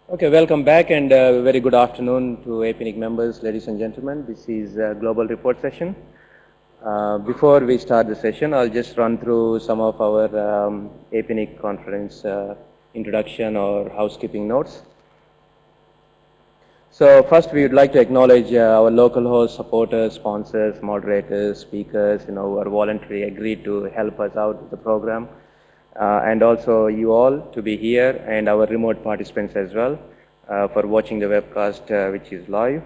Okay, welcome back and very good afternoon to APNIC members, ladies and gentlemen. This is a global report session. Before we start the session, I'll just run through some of our APNIC conference introduction or housekeeping notes. So first we would like to acknowledge our local host, supporters, sponsors, moderators, speakers, who are voluntarily agreed to help us out with the program. And also you all to be here and our remote participants as well for watching the webcast which is live.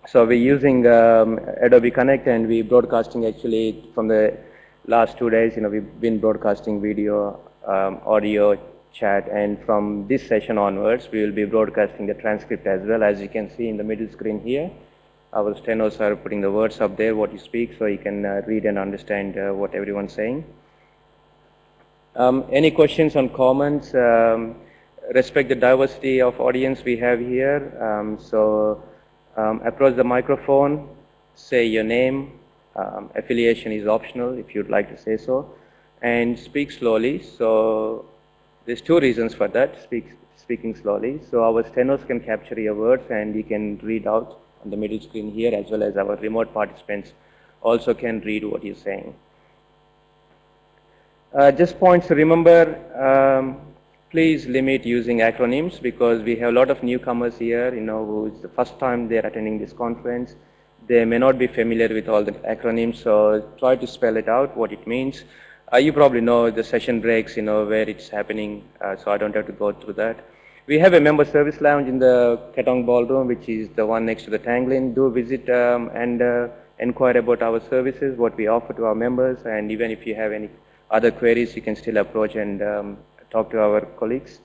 So we're using Adobe Connect and we're broadcasting actually from the last 2 days, we've been broadcasting video, audio, chat, and from this session onwards, we will be broadcasting the transcript as well. As you can see in the middle screen here, our stenos are putting the words up there, what you speak, so you can read and understand what everyone's saying. Any questions or comments? Respect the diversity of audience we have here. Approach the microphone, say your name. Affiliation is optional if you'd like to say so. And speak slowly. So there's 2 reasons for that, speaking slowly. So our stenos can capture your words and you can read out on the middle screen here, as well as our remote participants also can read what you're saying. Just points to remember, please limit using acronyms because we have a lot of newcomers here, who is the first time they're attending this conference. They may not be familiar with all the acronyms, so try to spell it out, what it means. You probably know the session breaks, where it's happening, so I don't have to go through that. We have a member service lounge in the Ketong Ballroom, which is the one next to the Tanglin. Do visit and inquire about our services, what we offer to our members, and even if you have any other queries, you can still approach and talk to our colleagues.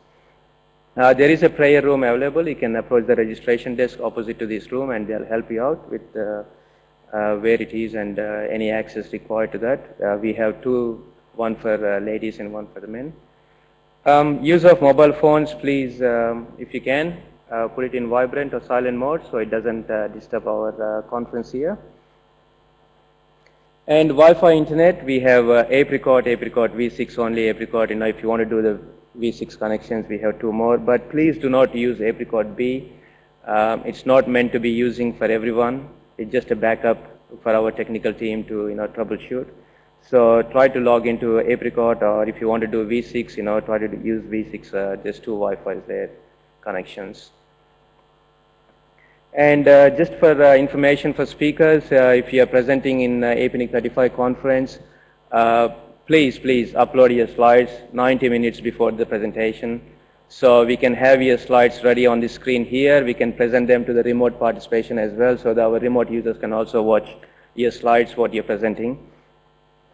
There is a prayer room available. You can approach the registration desk opposite to this room and they'll help you out with where it is and any access required to that. We have 2, one for ladies and one for the men. Use of mobile phones, please, if you can, put it in vibrant or silent mode so it doesn't disturb our conference here. And Wi-Fi internet, we have Apricot V6 only, Apricot, if you want to do the V6 connections, we have 2 more, but please do not use Apricot B. It's not meant to be using for everyone. It's just a backup for our technical team to, troubleshoot. So try to log into Apricot, or if you want to do V6, try to use V6, just 2 Wi-Fi's there, connections. And just for information for speakers, if you are presenting in APNIC 35 conference, please upload your slides 90 minutes before the presentation. So we can have your slides ready on the screen here. We can present them to the remote participation as well, so that our remote users can also watch your slides, what you're presenting.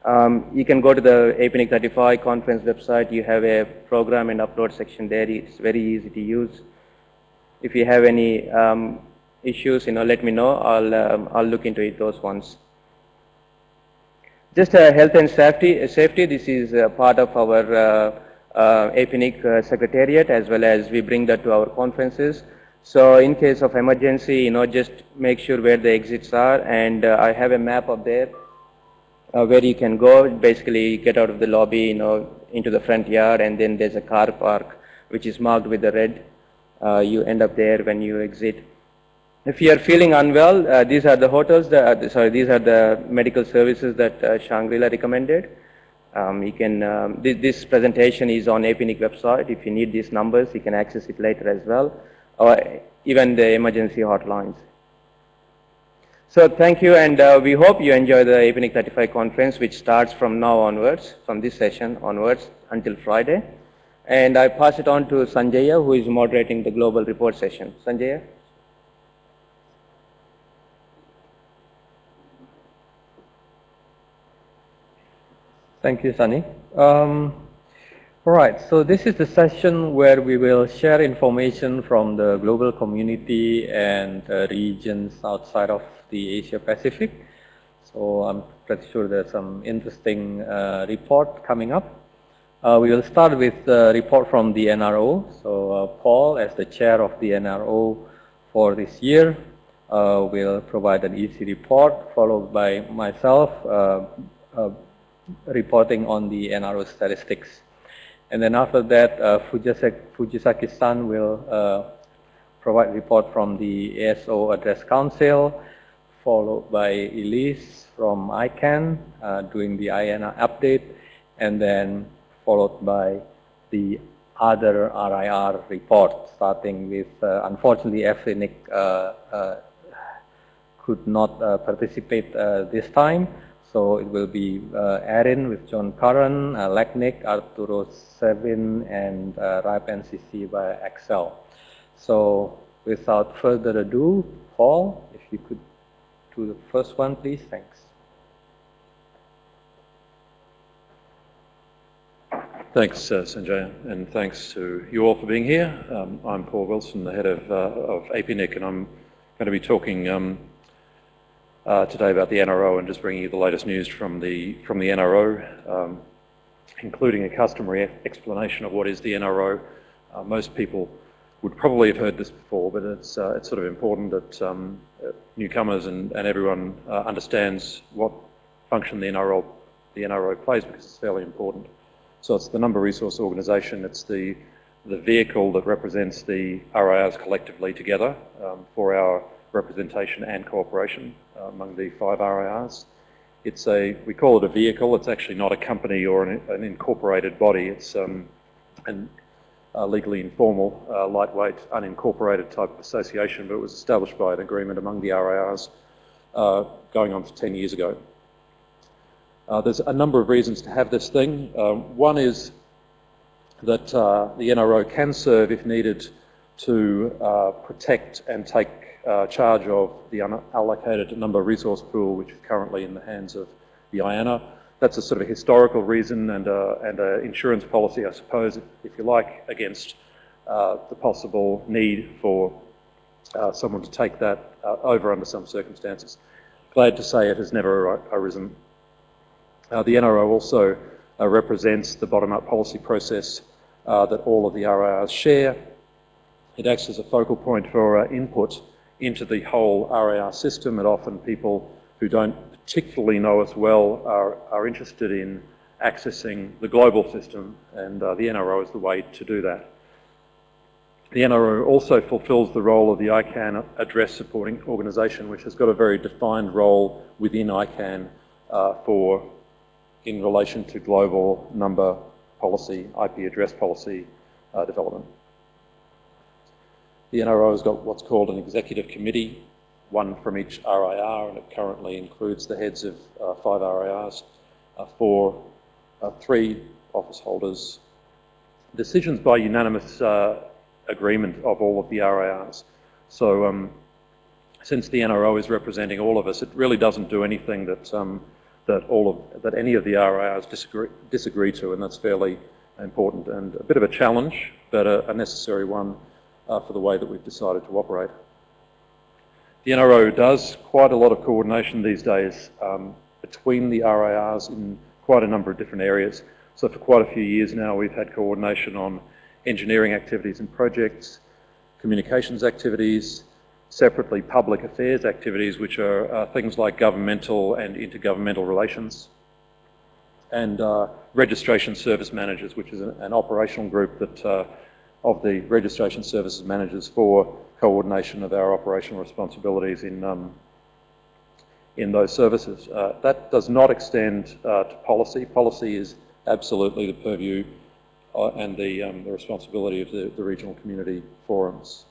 You can go to the APNIC 35 conference website. You have a program and upload section there. It's very easy to use. If you have any issues, let me know. I'll look into it, those ones. Just health and safety. This is part of our APNIC secretariat, as well as we bring that to our conferences. So in case of emergency, just make sure where the exits are, and I have a map up there where you can go. Basically, get out of the lobby, into the front yard, and then there's a car park which is marked with the red. You end up there when you exit. If you are feeling unwell, these are the hotels, these are the medical services that Shangri-La recommended. This presentation is on APNIC website. If you need these numbers, you can access it later as well, or even the emergency hotlines. So thank you, and we hope you enjoy the APNIC 35 conference, which starts from now onwards, from this session onwards until Friday. And I pass it on to Sanjaya, who is moderating the global report session. Sanjaya. Thank you, Sunny. All right, so this is the session where we will share information from the global community and regions outside of the Asia Pacific. So I'm pretty sure there's some interesting report coming up. We will start with the report from the NRO. So Paul, as the chair of the NRO for this year, will provide an EC report, followed by myself reporting on the NRO statistics. And then after that, Fujisaki-san will provide report from the ASO Address Council, followed by Elise from ICANN doing the IANA update, and then followed by the other RIR report, starting with, unfortunately, AFRINIC could not participate this time. So it will be ARIN with John Curran, LACNIC, Arturo, Servin, and RIPE NCC by Axel. So without further ado, Paul, if you could do the first one, please. Thanks. Thanks, Sanjaya, and thanks to you all for being here. I'm Paul Wilson, the head of APNIC, and I'm going to be talking today about the NRO and just bringing you the latest news from the NRO, including a customary explanation of what is the NRO. Most people would probably have heard this before, but it's sort of important that newcomers and everyone understands what function the NRO plays, because it's fairly important. So it's the Number Resource Organisation. It's the vehicle that represents the RIRs collectively together for our representation and cooperation among the 5 RIRs. We call it a vehicle. It's actually not a company or an incorporated body. It's an legally informal, lightweight, unincorporated type of association, but it was established by an agreement among the RIRs going on for 10 years ago. There's a number of reasons to have this thing. One is that the NRO can serve, if needed, to protect and take charge of the unallocated number resource pool, which is currently in the hands of the IANA. That's a sort of a historical reason and an insurance policy, I suppose, if you like, against the possible need for someone to take that over under some circumstances. Glad to say it has never arisen. The NRO also represents the bottom-up policy process that all of the RIRs share. It acts as a focal point for input into the whole RIR system, and often people who don't particularly know us well are interested in accessing the global system, and the NRO is the way to do that. The NRO also fulfills the role of the ICANN Address Supporting Organisation, which has got a very defined role within ICANN in relation to global number policy, IP address policy development. The NRO has got what's called an executive committee, one from each RIR, and it currently includes the heads of 5 RIRs, for 3 office holders. Decisions by unanimous agreement of all of the RIRs. So since the NRO is representing all of us, it really doesn't do anything that any of the RIRs disagree to, and that's fairly important and a bit of a challenge, but a necessary one for the way that we've decided to operate. The NRO does quite a lot of coordination these days between the RIRs in quite a number of different areas. So for quite a few years now, we've had coordination on engineering activities and projects, communications activities, separately public affairs activities, which are things like governmental and intergovernmental relations, and registration service managers, which is an operational group that of the registration services managers for coordination of our operational responsibilities in those services. That does not extend to policy. Policy is absolutely the purview and the responsibility of the regional community forums.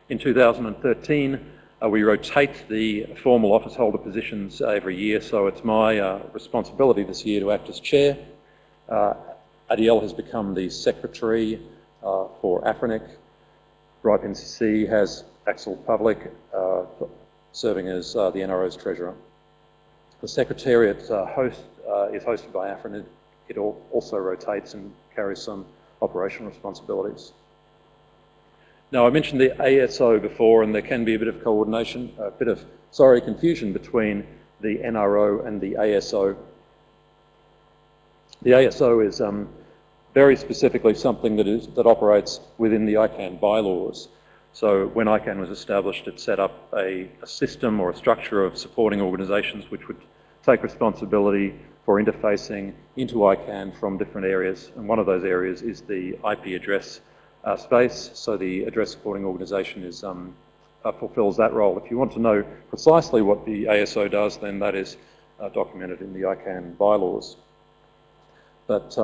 In 2013, we rotate the formal office holder positions every year, so it's my responsibility this year to act as chair. ADL has become the secretary for AFRINIC. RIPE NCC has Axel Pawlik serving as the NRO's treasurer. The secretariat is hosted by AFRINIC. It also rotates and carries some operational responsibilities. Now, I mentioned the ASO before, and there can be a bit of coordination, confusion between the NRO and the ASO. The ASO is very specifically something that operates within the ICANN bylaws. So when ICANN was established, it set up a system or a structure of supporting organisations which would take responsibility for interfacing into ICANN from different areas. And one of those areas is the IP address space. So the address supporting organisation is fulfills that role. If you want to know precisely what the ASO does, then that is documented in the ICANN bylaws. But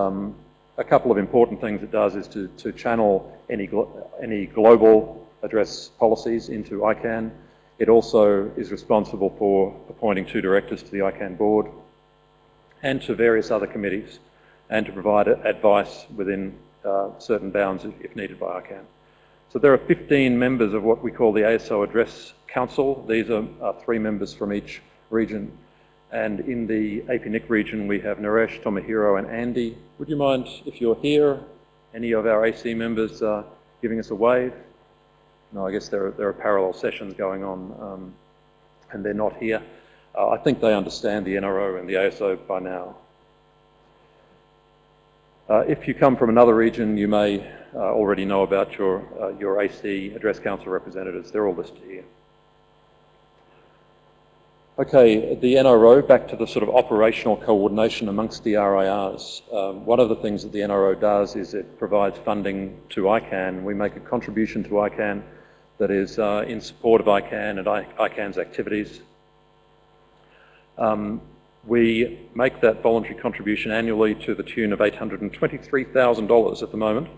a couple of important things it does is to channel any global address policies into ICANN. It also is responsible for appointing 2 directors to the ICANN board and to various other committees, and to provide advice within certain bounds if needed by ICANN. So there are 15 members of what we call the ASO Address Council. These are 3 members from each region. And in the APNIC region, we have Naresh, Tomohiro, and Andy. Would you mind, if you're here, any of our AC members giving us a wave? No, I guess there are parallel sessions going on, and they're not here. I think they understand the NRO and the ASO by now. If you come from another region, you may already know about your AC Address Council representatives. They're all listed here. Okay, the NRO, back to the sort of operational coordination amongst the RIRs. One of the things that the NRO does is it provides funding to ICANN. We make a contribution to ICANN that is in support of ICANN and ICANN's activities. We make that voluntary contribution annually to the tune of $823,000 at the moment.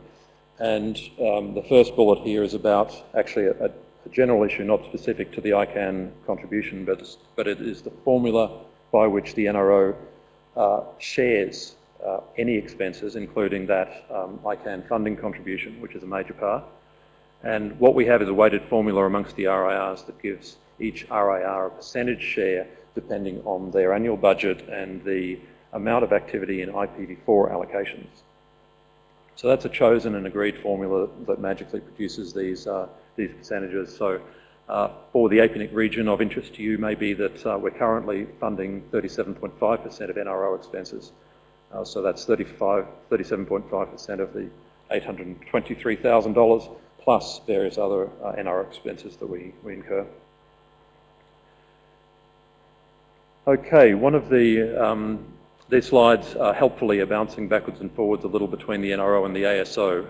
And the first bullet here is about actually a general issue not specific to the ICANN contribution, but it is the formula by which the NRO shares any expenses, including that ICANN funding contribution, which is a major part. And what we have is a weighted formula amongst the RIRs that gives each RIR a percentage share depending on their annual budget and the amount of activity in IPv4 allocations. So that's a chosen and agreed formula that magically produces these percentages. So for the APNIC region, of interest to you may be that we're currently funding 37.5% of NRO expenses. So that's 37.5% of the $823,000 plus various other NRO expenses that we incur. Okay, one of these slides helpfully are bouncing backwards and forwards a little between the NRO and the ASO.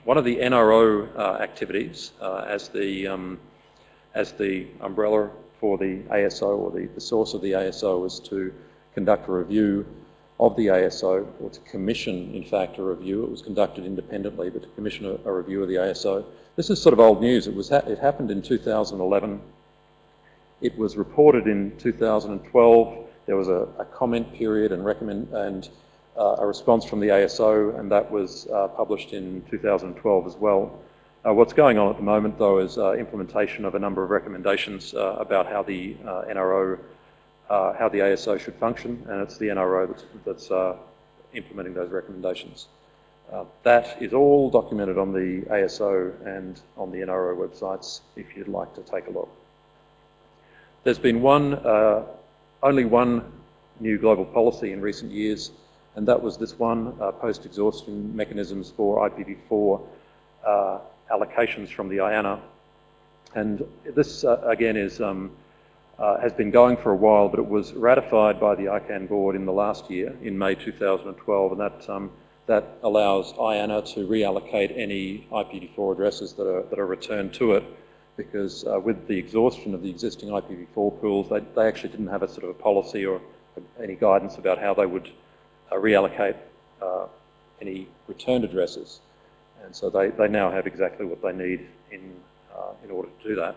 One of the NRO activities as the umbrella for the ASO, or the source of the ASO, is to conduct a review of the ASO, or to commission, in fact, a review. It was conducted independently, but to commission a review of the ASO. This is sort of old news. It happened in 2011. It was reported in 2012. There was a comment period and a response from the ASO, and that was published in 2012 as well. What's going on at the moment, though, is implementation of a number of recommendations about how the NRO, how the ASO should function, and it's the NRO that's implementing those recommendations. That is all documented on the ASO and on the NRO websites if you'd like to take a look. There's been only one new global policy in recent years, and that was this one, post-exhaustion mechanisms for IPv4 allocations from the IANA. And this, again, has been going for a while, but it was ratified by the ICANN board in the last year, in May 2012, and that allows IANA to reallocate any IPv4 addresses that are returned to it, because with the exhaustion of the existing IPv4 pools, they actually didn't have a sort of a policy or any guidance about how they would reallocate any returned addresses. And so they now have exactly what they need in order to do that.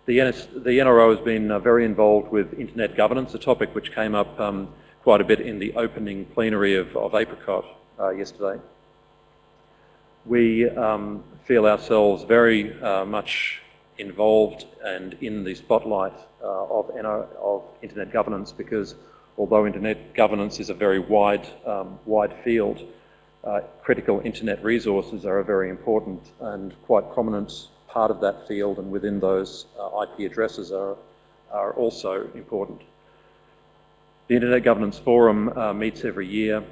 The NRO has been very involved with internet governance, a topic which came up quite a bit in the opening plenary of APRICOT yesterday. We feel ourselves very much involved and in the spotlight of internet governance, because although internet governance is a very wide field, critical internet resources are a very important and quite prominent part of that field, and within those IP addresses are also important. The Internet Governance Forum meets every year.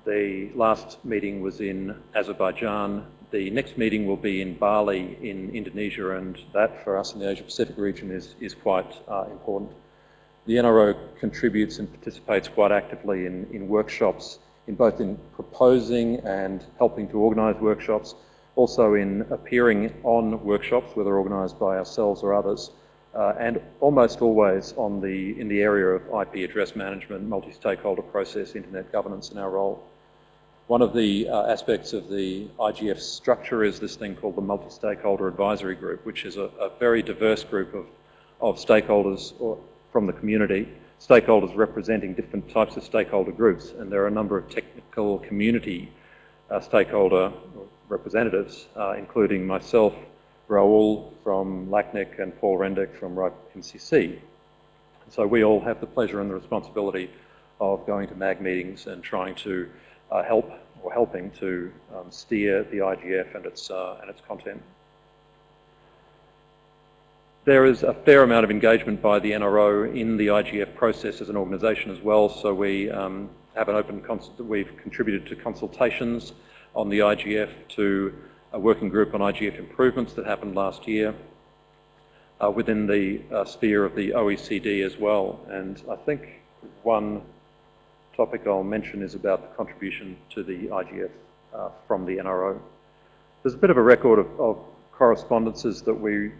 The last meeting was in Azerbaijan. The next meeting will be in Bali in Indonesia, and that for us in the Asia Pacific region is quite important. The NRO contributes and participates quite actively in workshops, both in proposing and helping to organise workshops, also in appearing on workshops, whether organised by ourselves or others, and almost always in the area of IP address management, multi-stakeholder process, internet governance in our role. One of the aspects of the IGF structure is this thing called the Multi-Stakeholder Advisory Group, which is a very diverse group of stakeholders from the community, stakeholders representing different types of stakeholder groups, and there are a number of technical community stakeholder representatives, including myself, Raoul from LACNIC and Paul Rendick from RIPE MCC. So we all have the pleasure and the responsibility of going to MAG meetings and trying to helping to steer the IGF and its content. There is a fair amount of engagement by the NRO in the IGF process as an organisation as well. So we have an open we've contributed to consultations on the IGF, to a working group on IGF improvements that happened last year within the sphere of the OECD as well. And I think one topic I'll mention is about the contribution to the IGF from the NRO. There's a bit of a record of correspondences that we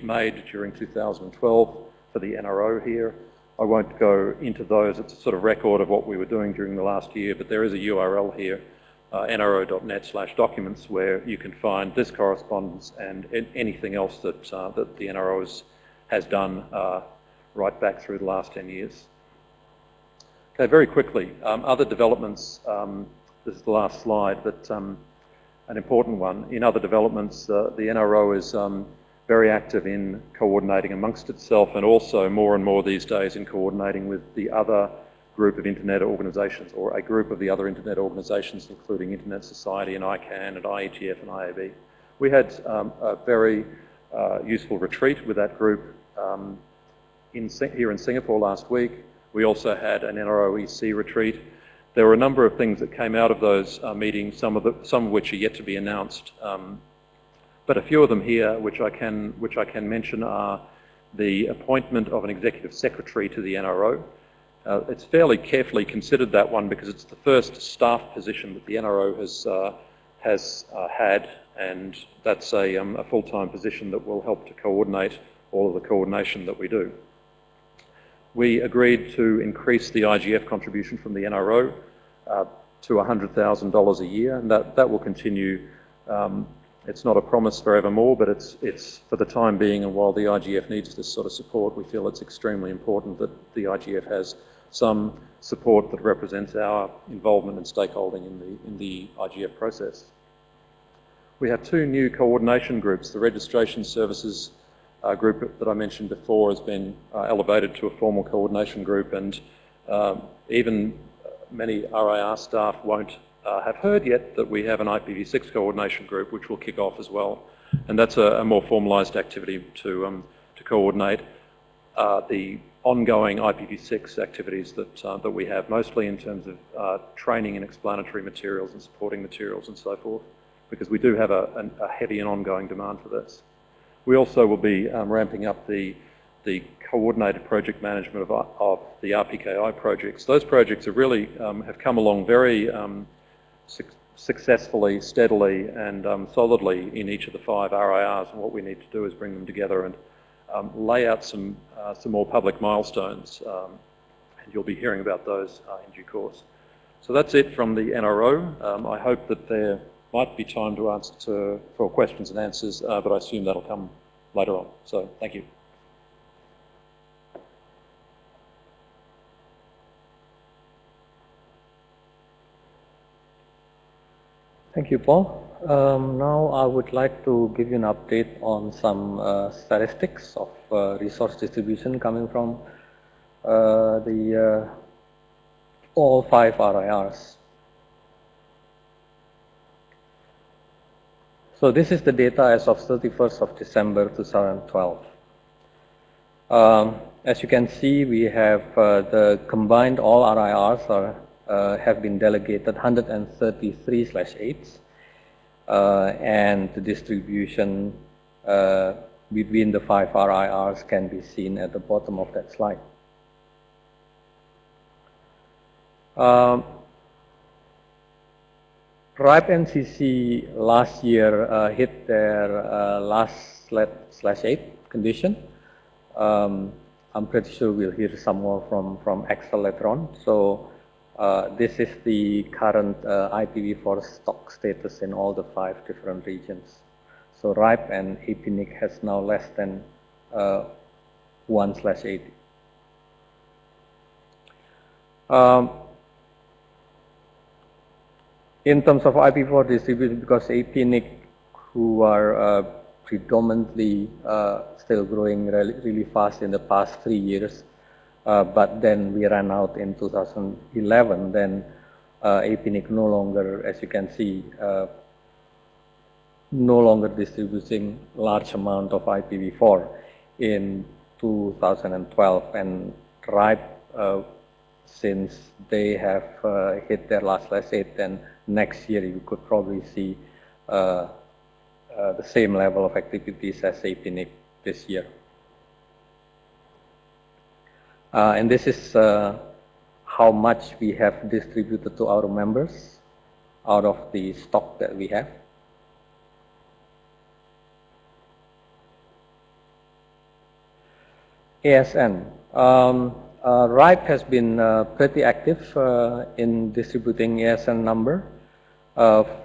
made during 2012 for the NRO here. I won't go into those. It's a sort of record of what we were doing during the last year, but there is a URL here, nro.net/documents, where you can find this correspondence and anything else that the NRO has done right back through the last 10 years. Okay, very quickly, other developments, this is the last slide, but an important one. In other developments, the NRO is very active in coordinating amongst itself, and also more and more these days in coordinating with the other group of internet organisations, or a group of the other internet organisations, including Internet Society and ICANN and IETF and IAB. We had a very useful retreat with that group here in Singapore last week. We also had an NRO EC retreat. There were a number of things that came out of those meetings, some of which are yet to be announced. But a few of them here, which I can mention, are the appointment of an executive secretary to the NRO. It's fairly carefully considered, that one, because it's the first staff position that the NRO has had, and that's a full-time position that will help to coordinate all of the coordination that we do. We agreed to increase the IGF contribution from the NRO to $100,000 a year, and that will continue. It's not a promise forevermore, but it's for the time being, and while the IGF needs this sort of support, we feel it's extremely important that the IGF has some support that represents our involvement and stakeholding in the IGF process. We have two new coordination groups. The registration services group that I mentioned before has been elevated to a formal coordination group, and even many RIR staff won't have heard yet that we have an IPv6 coordination group, which will kick off as well. And that's a more formalised activity to coordinate the ongoing IPv6 activities that we have, mostly in terms of training and explanatory materials and supporting materials and so forth, because we do have a heavy and ongoing demand for this. We also will be ramping up the coordinated project management of the RPKI projects. Those projects are really have come along very successfully, steadily, and solidly in each of the 5 RIRs, and what we need to do is bring them together and lay out some more public milestones, and you'll be hearing about those in due course. So that's it from the NRO. I hope that there might be time to answer for questions and answers, but I assume that'll come later on. So thank you. Thank you, Paul. Now I would like to give you an update on some statistics of resource distribution coming from all 5 RIRs. So this is the data as of 31st of December 2012. As you can see, we have the combined all RIRs have been delegated 133/8, and the distribution between the 5 RIRs can be seen at the bottom of that slide. Um, RIPE NCC last year hit their last /8 condition. I'm pretty sure we'll hear some more from Axel later on. So this is the current IPv4 stock status in all the 5 different regions. So RIPE and APNIC has now less than 1/80. In terms of IPv4 distribution, because APNIC, who are predominantly still growing really fast in the past 3 years, but then we ran out in 2011, then APNIC no longer, as you can see, no longer distributing large amount of IPv4 in 2012, and RIPE, since they have hit their last /8, then next year you could probably see the same level of activities as APNIC this year. And this is how much we have distributed to our members out of the stock that we have. ASN. RIPE has been pretty active in distributing ASN number,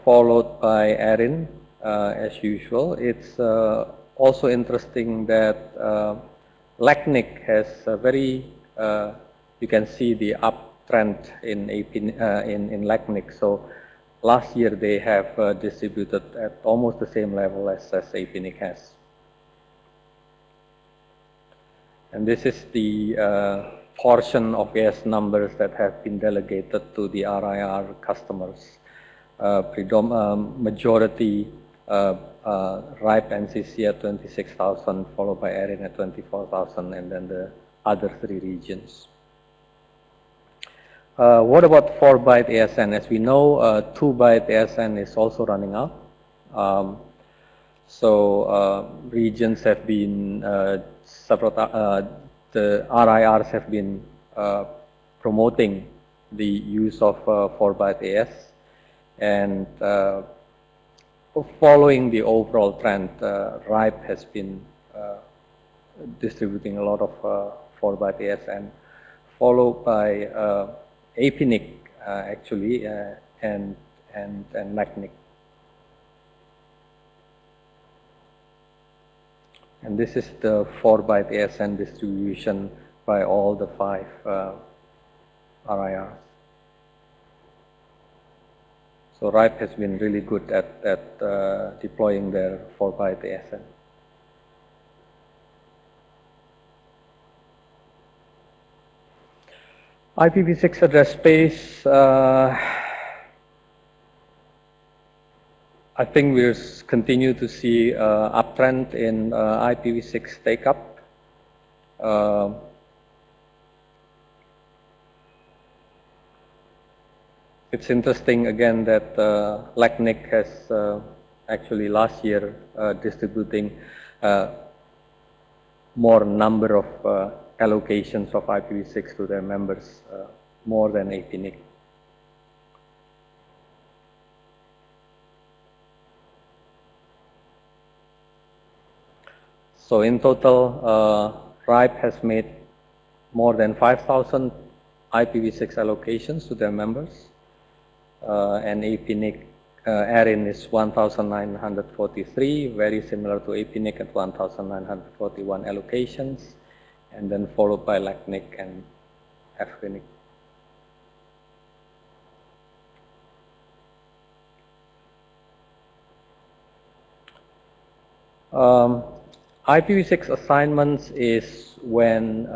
followed by ARIN as usual. It's also interesting that LACNIC has a very, you can see the uptrend in LACNIC. So last year they have distributed at almost the same level as APNIC has. And this is the portion of AS numbers that have been delegated to the RIR customers. Majority RIPE NCC at 26,000, followed by ARIN at 24,000, and then the other 3 regions. What about 4-byte ASN? As we know, 2-byte ASN is also running out. Regions have been the RIRs have been promoting the use of 4-byte AS, and following the overall trend, RIPE has been distributing a lot of 4-byte ASN, followed by APNIC actually, and LACNIC. And this is the 4-byte ASN distribution by all the 5 RIRs. So RIPE has been really good at deploying their 4-byte ASN. IPv6 address space, I think we'll continue to see uptrend in IPv6 take-up. It's interesting again that LACNIC has actually last year distributing more number of allocations of IPv6 to their members, more than APNIC. So in total, RIPE has made more than 5,000 IPv6 allocations to their members, and APNIC ARIN is 1,943, very similar to APNIC at 1,941 allocations, and then followed by LACNIC and AFRINIC. IPv6 assignments is when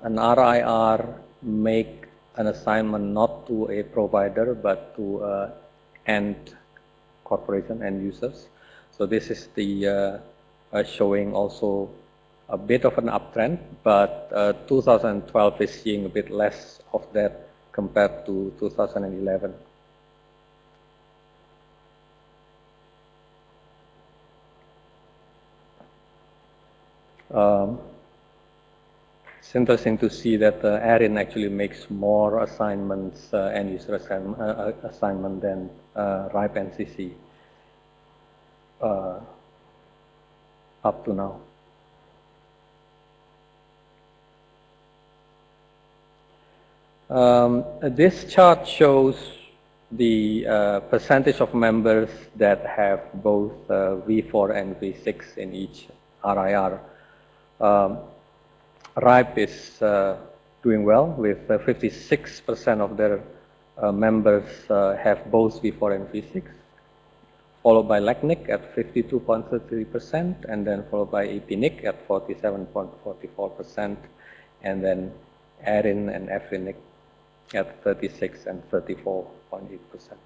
an RIR make an assignment not to a provider but to end corporation, end users. So this is the showing also a bit of an uptrend, but 2012 is seeing a bit less of that compared to 2011. It's interesting to see that ARIN actually makes more assignments, end user assignment than RIPE NCC up to now. This chart shows the percentage of members that have both V4 and V6 in each RIR. RIPE is doing well with 56% of their members have both V4 and V6, followed by LACNIC at 52.33%, and then followed by APNIC at 47.44%, and then ARIN and AFRINIC at 36 and 34.8%.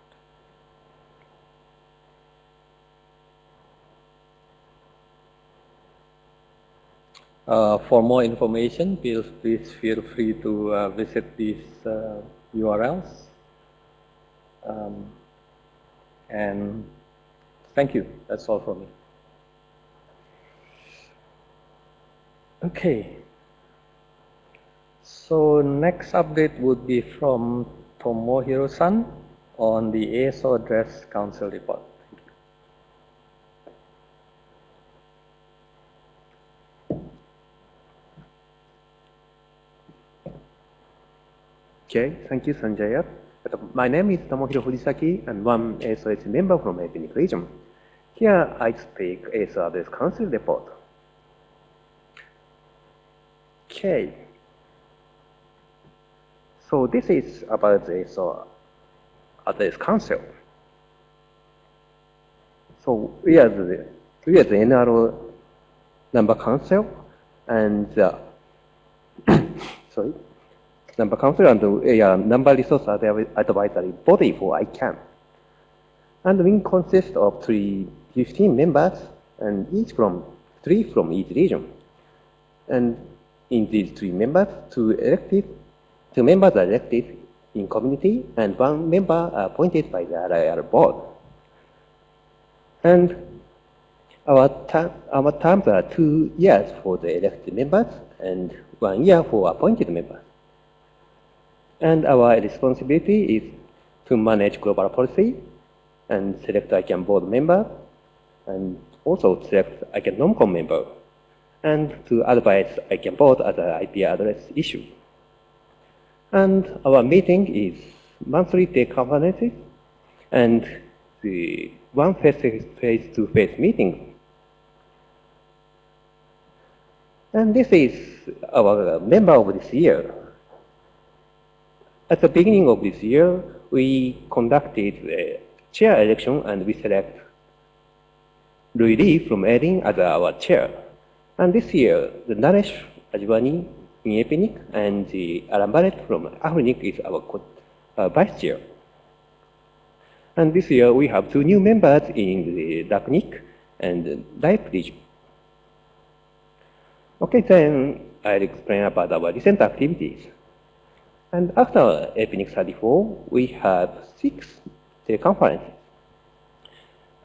For more information, please feel free to visit these URLs. And thank you. That's all from me. Okay. So next update would be from Tomohiro-san on the ASO Address Council report. Okay, thank you, Sanjaya. My name is Tomohiro Fujisaki, and one ASOS member from APNIC region. Here I speak ASO Address Council report. Okay. So this is about the ASO Address Council. So we are the NRO number council and sorry. Number council and number resource advisory body for ICANN. And we consist of 15 members, and three from each region. And in these 3 members, 2 members are elected in community, and 1 member appointed by the RIR board. And our terms are 2 years for the elected members and 1 year for appointed members. And our responsibility is to manage global policy and select ICANN board member, and also select ICANN non-com member, and to advise ICANN board as an IP address issue. And our meeting is monthly conferences and the one face-to-face meeting. And this is our member of this year. At the beginning of this year, we conducted a chair election, and we select Louis from ARIN as our chair. And this year, the Naresh Ajwani in APNIC and the Alan Barrett from AFRINIC is our vice chair. And this year, we have 2 new members in the LACNIC and RIPE region. Okay, then I'll explain about our recent activities. And after APNIC 34, we have 6 teleconferences,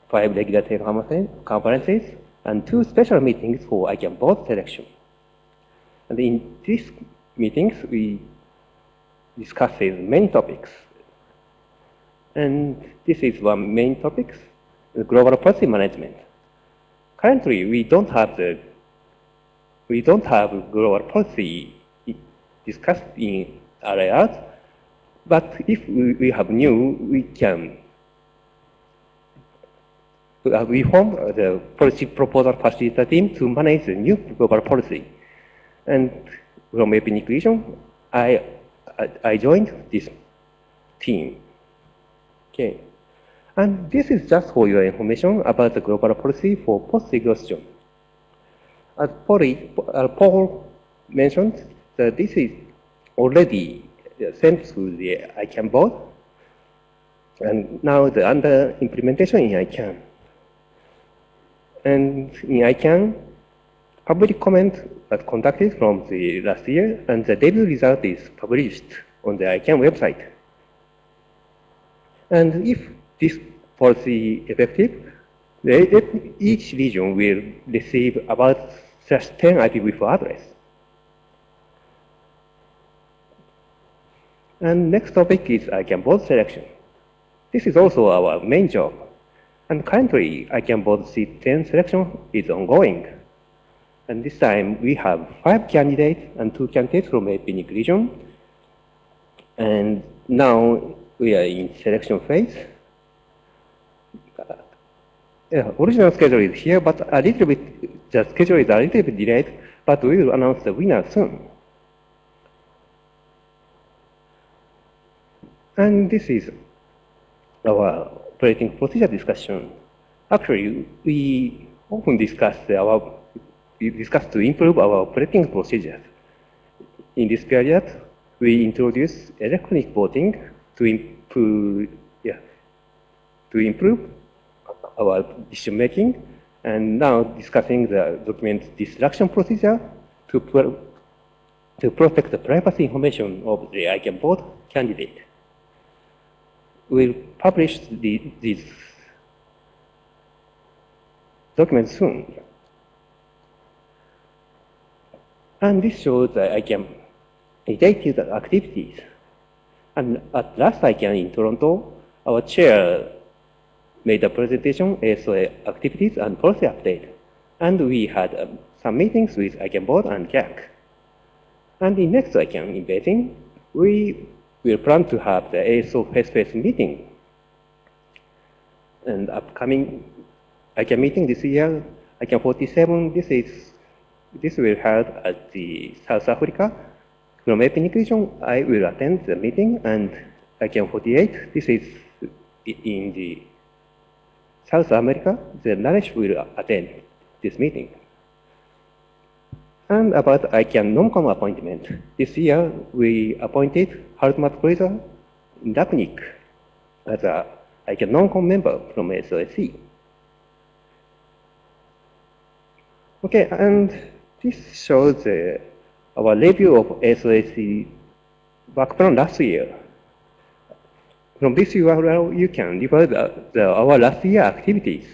5 regular teleconferences, and 2 special meetings for ICANN board selection. And in these meetings, we discuss many topics. And this is one main topic, the global policy management. Currently, we don't have global policy discussed in RIRs, but if we have new, we can we form the policy proposal facilitator team to manage the new global policy. And from APNIC region, I joined this team. Okay, and this is just for your information about the global policy for post-exhaustion. As Paul mentioned, that this is already sent to the ICANN board, and now the under implementation in ICANN. And in ICANN, public comment was conducted from the last year, and the debut result is published on the ICANN website. And if this policy is effective, each region will receive about just 10 IPv4 address. And next topic is ICANN board selection. This is also our main job. And currently, ICANN board C10 selection is ongoing. And this time, we have 5 candidates and 2 candidates from APNIC region. And now we are in selection phase. Original schedule is here, but a little bit, the schedule is a little bit delayed, but we will announce the winner soon. And this is our operating procedure discussion. Actually, we often discuss to improve our operating procedures. In this period, we introduce electronic voting to improve our decision making, and now discussing the document destruction procedure to protect the privacy information of the ICANN board candidate. We'll publish these documents soon. And this shows the ICANN related activities. And at last ICANN in Toronto, our chair made a presentation, ASO activities and policy update. And we had some meetings with ICANN board and CAC. And in next ICANN in Beijing, we will plan to have the ASO face-to-face meeting. And upcoming ICANN meeting this year, ICANN 47, this will be held at the South Africa. From APNIC region, I will attend the meeting, and ICANN 48, this is in the South America, the Naresh will attend this meeting. And about ICANN non-com appointment, this year we appointed Hartmut Fraser LACNIC as a ICANN non-com member from SOSC. Okay, and this shows our review of SOSC work plan last year. From this URL, you can refer our last year activities.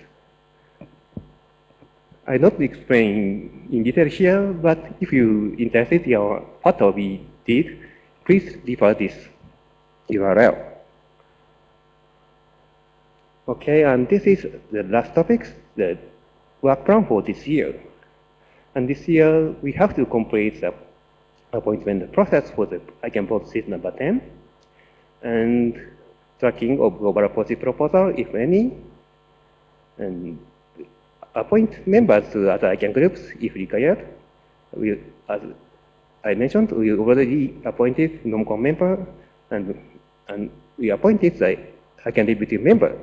I not explain in detail here, but if you interested in what we did, please refer this URL. Okay, and this is the last topics, the work plan for this year. And this year, we have to complete the appointment process for the ICANN board seat number 10, and tracking of global policy proposal, if any, and appoint members to other ICANN groups if required. As I mentioned, we already appointed non-com member, and we appointed the ICANN deputy member.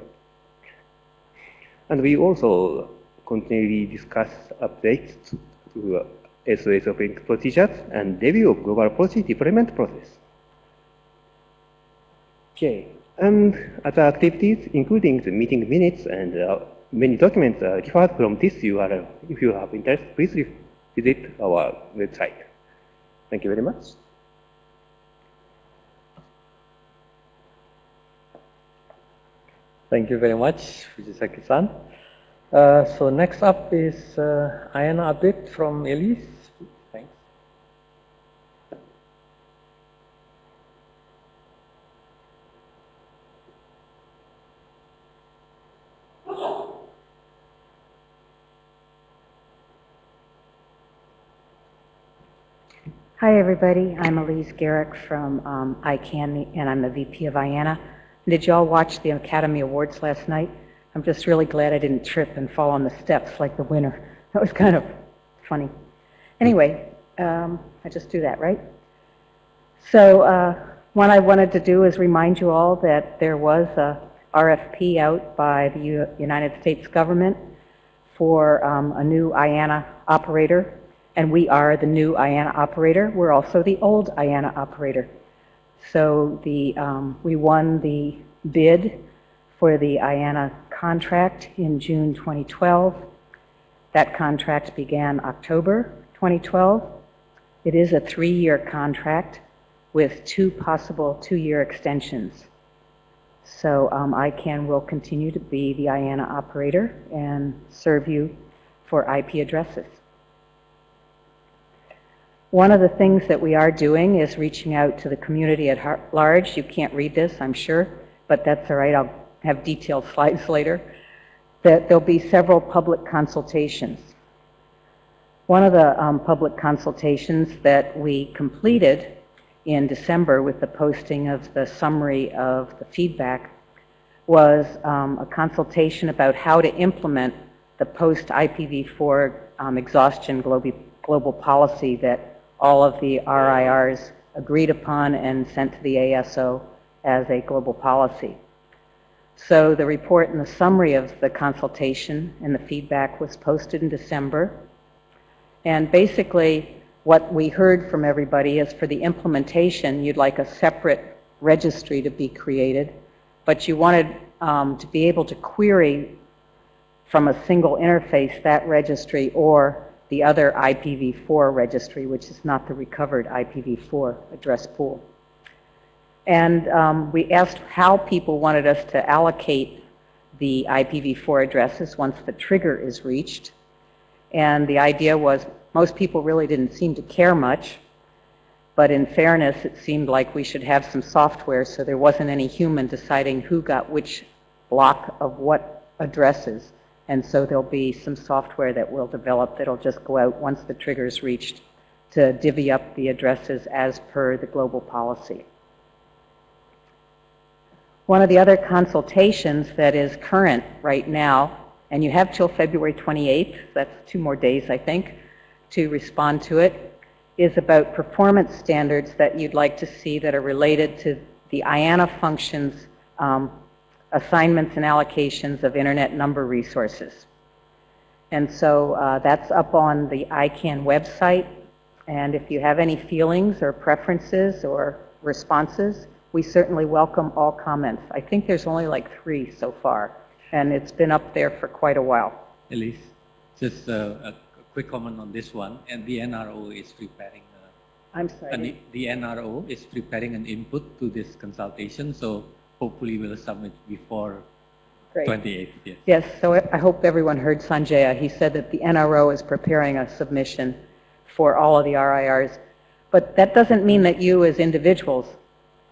And we also continually discuss updates to SOS operating procedures and review of global policy deployment process. Okay, and other activities, including the meeting minutes and many documents are referred from this URL. If you have interest, please visit our website. Thank you very much. Thank you very much, Fujisaki-san. So next up is IANA update from Elise. Thanks. Hi, everybody. I'm Elise Gerich from ICANN, and I'm the VP of IANA. Did you all watch the Academy Awards last night? I'm just really glad I didn't trip and fall on the steps like the winner. That was kind of funny. Anyway, I just do that, right? So what I wanted to do is remind you all that there was a RFP out by the United States government for a new IANA operator, and we are the new IANA operator. We're also the old IANA operator. So we won the bid for the IANA contract in June 2012. That contract began October 2012. It is a 3-year contract with 2 possible 2-year extensions. So ICANN will continue to be the IANA operator and serve you for IP addresses. One of the things that we are doing is reaching out to the community at large. You can't read this, I'm sure, but that's all right. I'll have detailed slides later. That there'll be several public consultations. One of the public consultations that we completed in December with the posting of the summary of the feedback was a consultation about how to implement the post-IPv4 exhaustion global policy that all of the RIRs agreed upon and sent to the ASO as a global policy. So the report and the summary of the consultation and the feedback was posted in December. And basically, what we heard from everybody is for the implementation, you'd like a separate registry to be created, but you wanted to be able to query from a single interface that registry or the other IPv4 registry, which is not the recovered IPv4 address pool. And we asked how people wanted us to allocate the IPv4 addresses once the trigger is reached. And the idea was most people really didn't seem to care much, but in fairness, it seemed like we should have some software so there wasn't any human deciding who got which block of what addresses. And so there'll be some software that we'll develop that'll just go out once the trigger is reached to divvy up the addresses as per the global policy. One of the other consultations that is current right now, and you have till February 28th, that's 2 more days, I think, to respond to it, is about performance standards that you'd like to see that are related to the IANA functions, assignments and allocations of internet number resources. And so that's up on the ICANN website. And if you have any feelings or preferences or responses, we certainly welcome all comments. I think there's only like 3 so far, and it's been up there for quite a while. Elise, just a quick comment on this one. And the NRO is preparing. I'm sorry. The NRO is preparing an input to this consultation, so hopefully we'll submit before 28th. Yes. Yes. So I hope everyone heard Sanjaya. He said that the NRO is preparing a submission for all of the RIRs, but that doesn't mean that you as individuals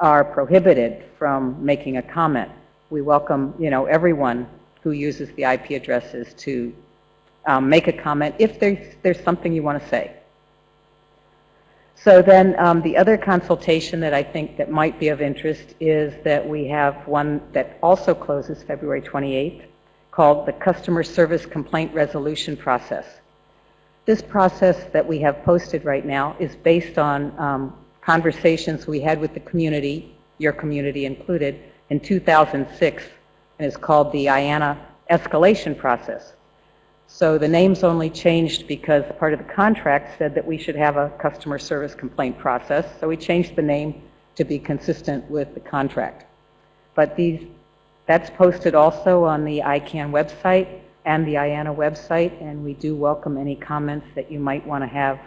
are prohibited from making a comment. We welcome, everyone who uses the IP addresses to make a comment if there's something you want to say. So then the other consultation that I think that might be of interest is that we have one that also closes February 28th called the Customer Service Complaint Resolution Process. This process that we have posted right now is based on conversations we had with the community, your community included, in 2006, and is called the IANA escalation process. So the name's only changed because part of the contract said that we should have a customer service complaint process, so we changed the name to be consistent with the contract. But that's posted also on the ICANN website and the IANA website, and we do welcome any comments that you might want to have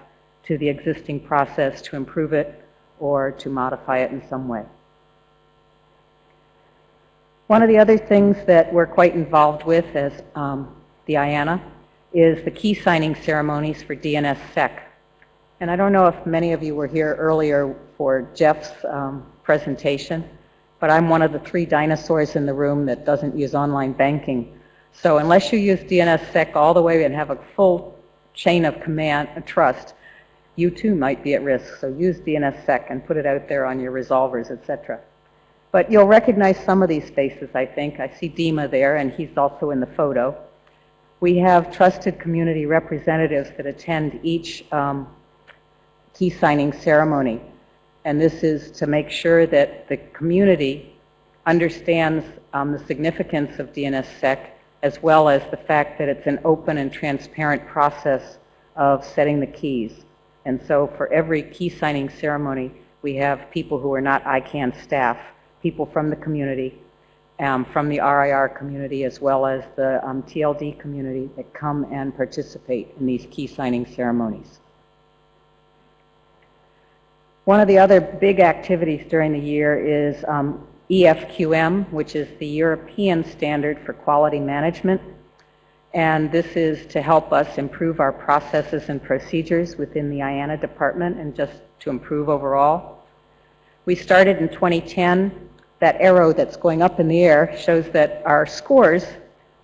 to the existing process to improve it or to modify it in some way. One of the other things that we're quite involved with as the IANA is the key signing ceremonies for DNSSEC. And I don't know if many of you were here earlier for Jeff's presentation, but I'm one of the 3 dinosaurs in the room that doesn't use online banking. So unless you use DNSSEC all the way and have a full chain of command and trust, you too might be at risk. So use DNSSEC and put it out there on your resolvers, etc. But you'll recognize some of these faces, I think. I see Dima there, and he's also in the photo. We have trusted community representatives that attend each key signing ceremony. And this is to make sure that the community understands the significance of DNSSEC, as well as the fact that it's an open and transparent process of setting the keys. And so for every key signing ceremony, we have people who are not ICANN staff, people from the community, from the RIR community, as well as the TLD community that come and participate in these key signing ceremonies. One of the other big activities during the year is EFQM, which is the European Standard for Quality Management. And this is to help us improve our processes and procedures within the IANA department and just to improve overall. We started in 2010. That arrow that's going up in the air shows that our scores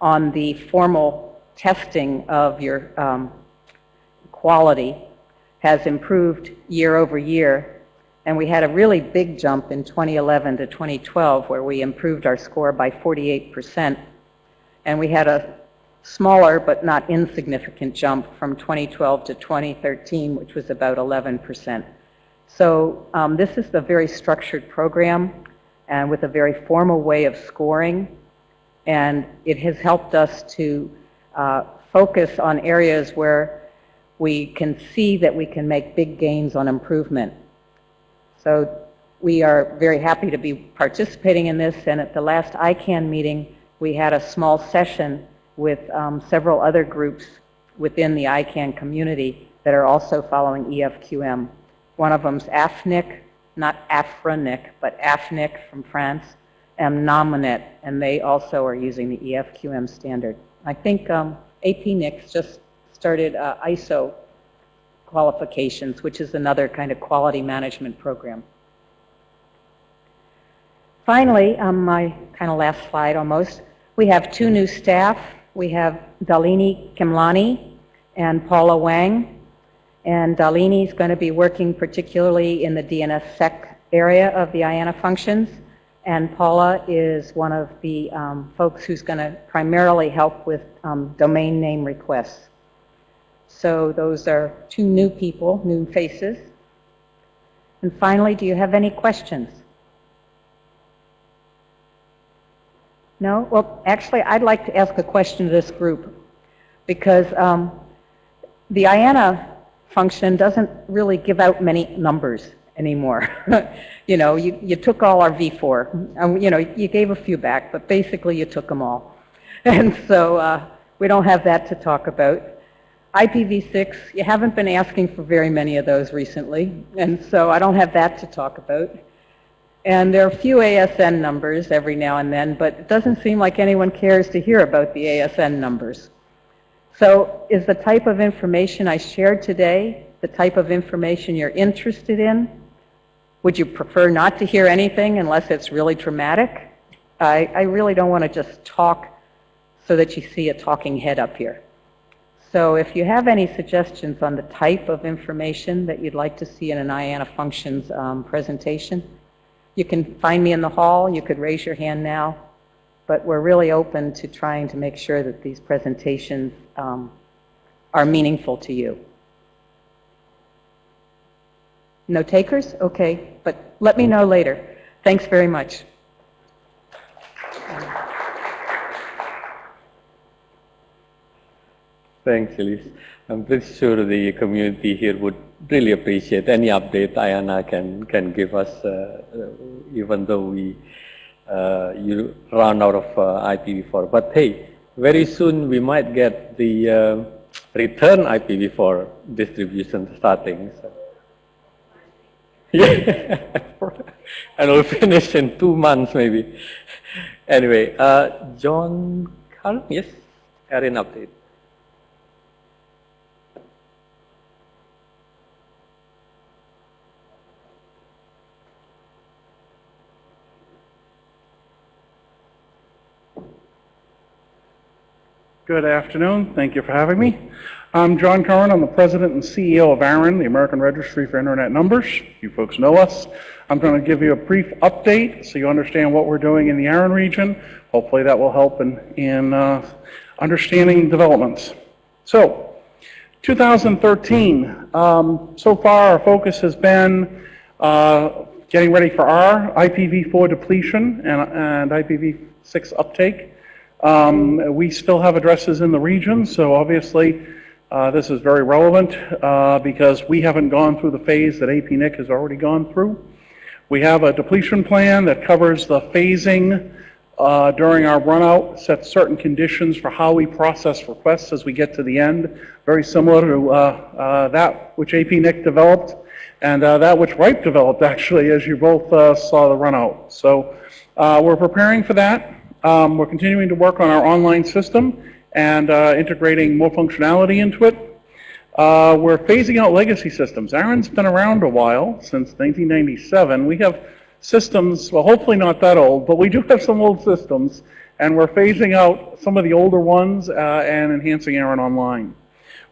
on the formal testing of your quality has improved year over year. And we had a really big jump in 2011 to 2012 where we improved our score by 48%. And we had a smaller but not insignificant jump from 2012 to 2013, which was about 11%. So this is a very structured program and with a very formal way of scoring. And it has helped us to focus on areas where we can see that we can make big gains on improvement. So we are very happy to be participating in this. And at the last ICANN meeting, we had a small session with several other groups within the ICANN community that are also following EFQM. One of them's AFRINIC, not AFRINIC, but AFRINIC from France, and NOMINET, and they also are using the EFQM standard. I think APNIC just started ISO qualifications, which is another kind of quality management program. Finally, my kind of last slide almost, we have two new staff. We have Dalini Kimlani and Paula Wang. And Dalini is going to be working particularly in the DNSSEC area of the IANA functions. And Paula is one of the folks who's going to primarily help with domain name requests. So those are two new people, new faces. And finally, do you have any questions? No? Well, actually, I'd like to ask a question to this group because the IANA function doesn't really give out many numbers anymore. You know, you took all our V4. You know, you gave a few back, but basically you took them all. And so we don't have that to talk about. IPv6, you haven't been asking for very many of those recently, and so I don't have that to talk about. And there are a few ASN numbers every now and then, but it doesn't seem like anyone cares to hear about the ASN numbers. So is the type of information I shared today the type of information you're interested in? Would you prefer not to hear anything unless it's really dramatic? I really don't want to just talk so that you see a talking head up here. So if you have any suggestions on the type of information that you'd like to see in an IANA functions presentation, you can find me in the hall. You could raise your hand now. But we're really open to trying to make sure that these presentations are meaningful to you. No takers? Okay, but let me know later. Thanks very much. Thanks, Elise. I'm pretty sure the community here would really appreciate any update IANA can give us, even though we you run out of IPv4. But hey, very soon we might get the return IPv4 distribution starting. So. Yeah, and we'll finish in 2 months maybe. Anyway, John Curran, yes, ARIN update. Good afternoon. Thank you for having me. I'm John Curran. I'm the president and CEO of ARIN, the American Registry for Internet Numbers. You folks know us. I'm going to give you a brief update so you understand what we're doing in the ARIN region. Hopefully that will help in understanding developments. So, 2013. So far our focus has been getting ready for our IPv4 depletion and IPv6 uptake. We still have addresses in the region, so obviously this is very relevant because we haven't gone through the phase that APNIC has already gone through. We have a depletion plan that covers the phasing during our runout, sets certain conditions for how we process requests as we get to the end, very similar to that which APNIC developed and that which RIPE developed actually, as you both saw the runout. So we're preparing for that. We're continuing to work on our online system and integrating more functionality into it. We're phasing out legacy systems. ARIN's been around a while, since 1997. We have systems, well, hopefully not that old, but we do have some old systems, and we're phasing out some of the older ones and enhancing ARIN Online.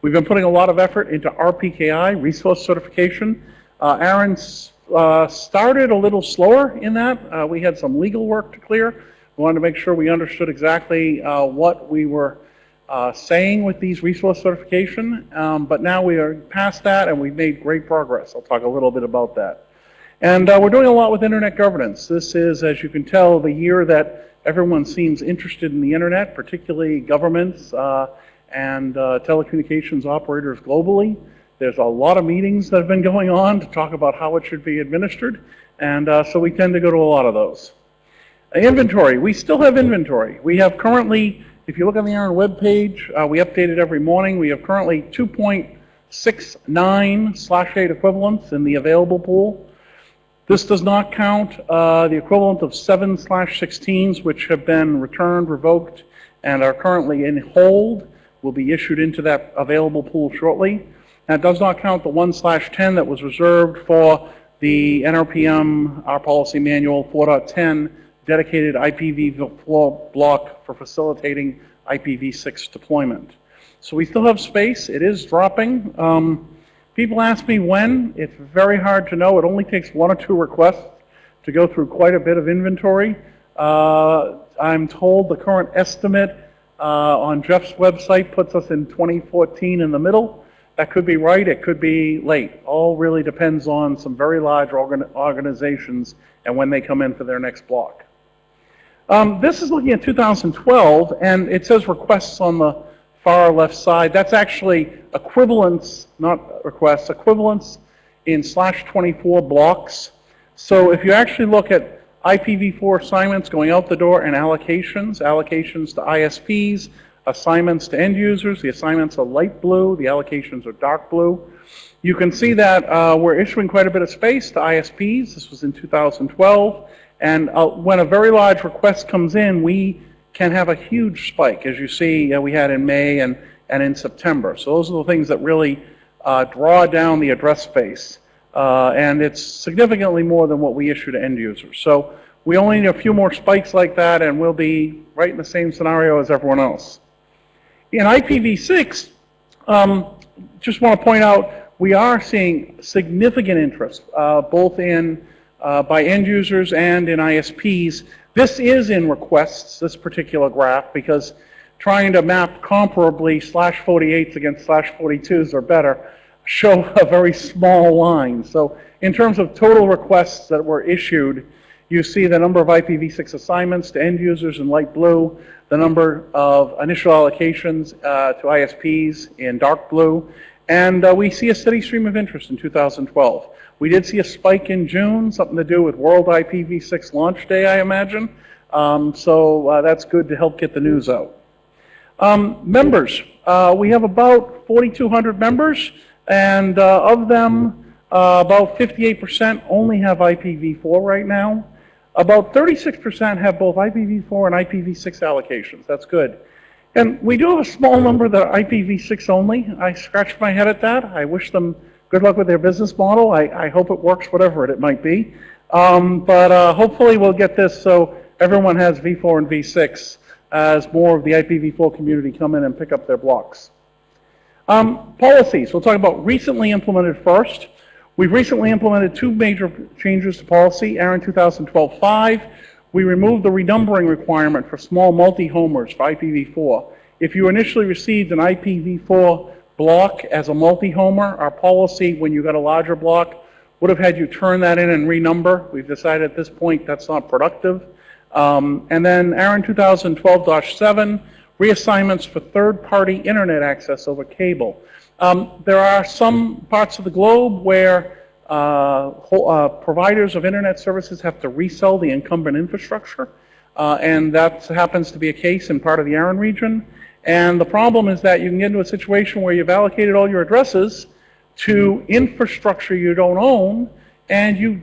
We've been putting a lot of effort into RPKI, resource certification. ARIN started a little slower in that. We had some legal work to clear. We wanted to make sure we understood exactly what we were saying with these resource certification, but now we are past that and we've made great progress. I'll talk a little bit about that. And we're doing a lot with internet governance. This is, as you can tell, the year that everyone seems interested in the internet, particularly governments and telecommunications operators globally. There's a lot of meetings that have been going on to talk about how it should be administered, and so we tend to go to a lot of those. Inventory, we still have inventory. We have currently, if you look on the ARIN webpage, we update it every morning. We have currently 2.69/8 equivalents in the available pool. This does not count the equivalent of 7/16s, which have been returned, revoked, and are currently in hold, will be issued into that available pool shortly. And it does not count the 1/10 that was reserved for the NRPM, our policy manual 4.10, dedicated IPv4 block for facilitating IPv6 deployment. So we still have space. It is dropping. People ask me when. It's very hard to know. It only takes 1 or 2 requests to go through quite a bit of inventory. I'm told the current estimate on Jeff's website puts us in 2014 in the middle. That could be right. It could be late. All really depends on some very large organizations and when they come in for their next block. This is looking at 2012, and it says requests on the far left side. That's actually equivalents, not requests, equivalents in /24 blocks. So if you actually look at IPv4 assignments going out the door and allocations to ISPs, assignments to end users, the assignments are light blue, the allocations are dark blue. You can see that we're issuing quite a bit of space to ISPs. This was in 2012. And when a very large request comes in, we can have a huge spike, as you see we had in May and in September. So those are the things that really draw down the address space. And it's significantly more than what we issue to end users. So we only need a few more spikes like that, and we'll be right in the same scenario as everyone else. In IPv6, just want to point out, we are seeing significant interest, both in by end users and in ISPs. This is in requests, this particular graph, because trying to map comparably /48s against /42s or better show a very small line. So in terms of total requests that were issued, you see the number of IPv6 assignments to end users in light blue, the number of initial allocations to ISPs in dark blue, and we see a steady stream of interest in 2012. We did see a spike in June, something to do with World IPv6 Launch Day, I imagine. So that's good to help get the news out. Members, we have about 4,200 members, and of them, about 58% only have IPv4 right now. About 36% have both IPv4 and IPv6 allocations. That's good. And we do have a small number that are IPv6 only. I scratched my head at that. I wish them good luck with their business model. I hope it works, whatever it might be. But hopefully we'll get this so everyone has v4 and v6 as more of the IPv4 community come in and pick up their blocks. Policies. We'll talk about recently implemented first. We've recently implemented 2 major changes to policy. ARIN 2012-5. We removed the renumbering requirement for small multi-homers for IPv4. If you initially received an IPv4 block as a multi-homer, our policy, when you got a larger block, would have had you turn that in and renumber. We've decided at this point that's not productive. And then ARIN 2012-7, reassignments for third-party internet access over cable. There are some parts of the globe where providers of internet services have to resell the incumbent infrastructure, and that happens to be a case in part of the ARIN region. And the problem is that you can get into a situation where you've allocated all your addresses to infrastructure you don't own, and you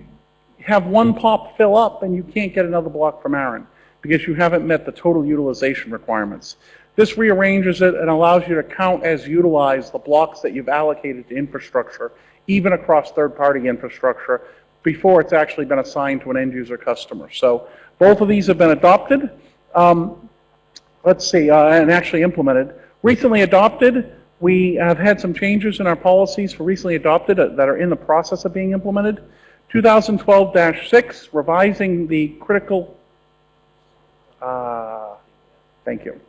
have one pop fill up and you can't get another block from ARIN because you haven't met the total utilization requirements. This rearranges it and allows you to count as utilized the blocks that you've allocated to infrastructure, even across third-party infrastructure, before it's actually been assigned to an end-user customer. So both of these have been adopted. Let's see, and actually implemented. Recently adopted, we have had some changes in our policies for recently adopted that are in the process of being implemented. 2012-6, revising the critical, thank you.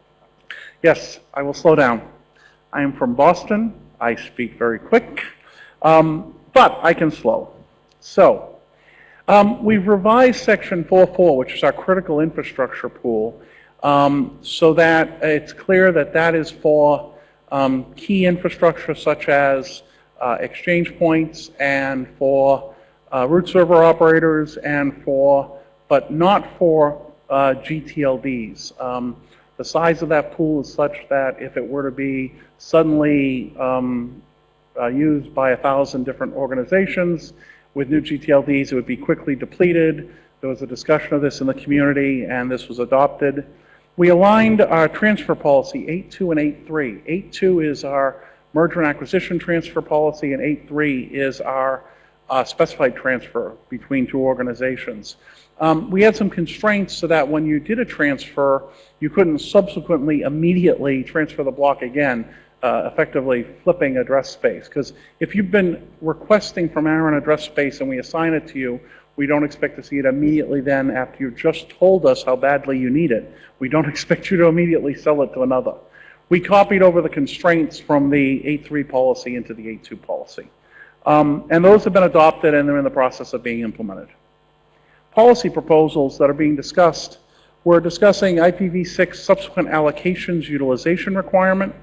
Yes, I will slow down. I am from Boston. I speak very quick, but I can slow. So, we've revised section 4.4, which is our critical infrastructure pool, so that it's clear that that is for key infrastructure such as exchange points and for root server operators and for, but not for GTLDs. The size of that pool is such that if it were to be suddenly used by 1,000 different organizations with new GTLDs, it would be quickly depleted. There was a discussion of this in the community, and this was adopted. We aligned our transfer policy 8.2 and 8.3. 8.2 is our merger and acquisition transfer policy, and 8.3 is our specified transfer between two organizations. We had some constraints so that when you did a transfer, you couldn't subsequently immediately transfer the block again, effectively flipping address space. Because if you've been requesting from ARIN address space and we assign it to you, we don't expect to see it immediately then after you've just told us how badly you need it. We don't expect you to immediately sell it to another. We copied over the constraints from the 8.3 policy into the 8.2 policy. And those have been adopted and they're in the process of being implemented. Policy proposals that are being discussed, we're discussing IPv6 subsequent allocations utilization requirement,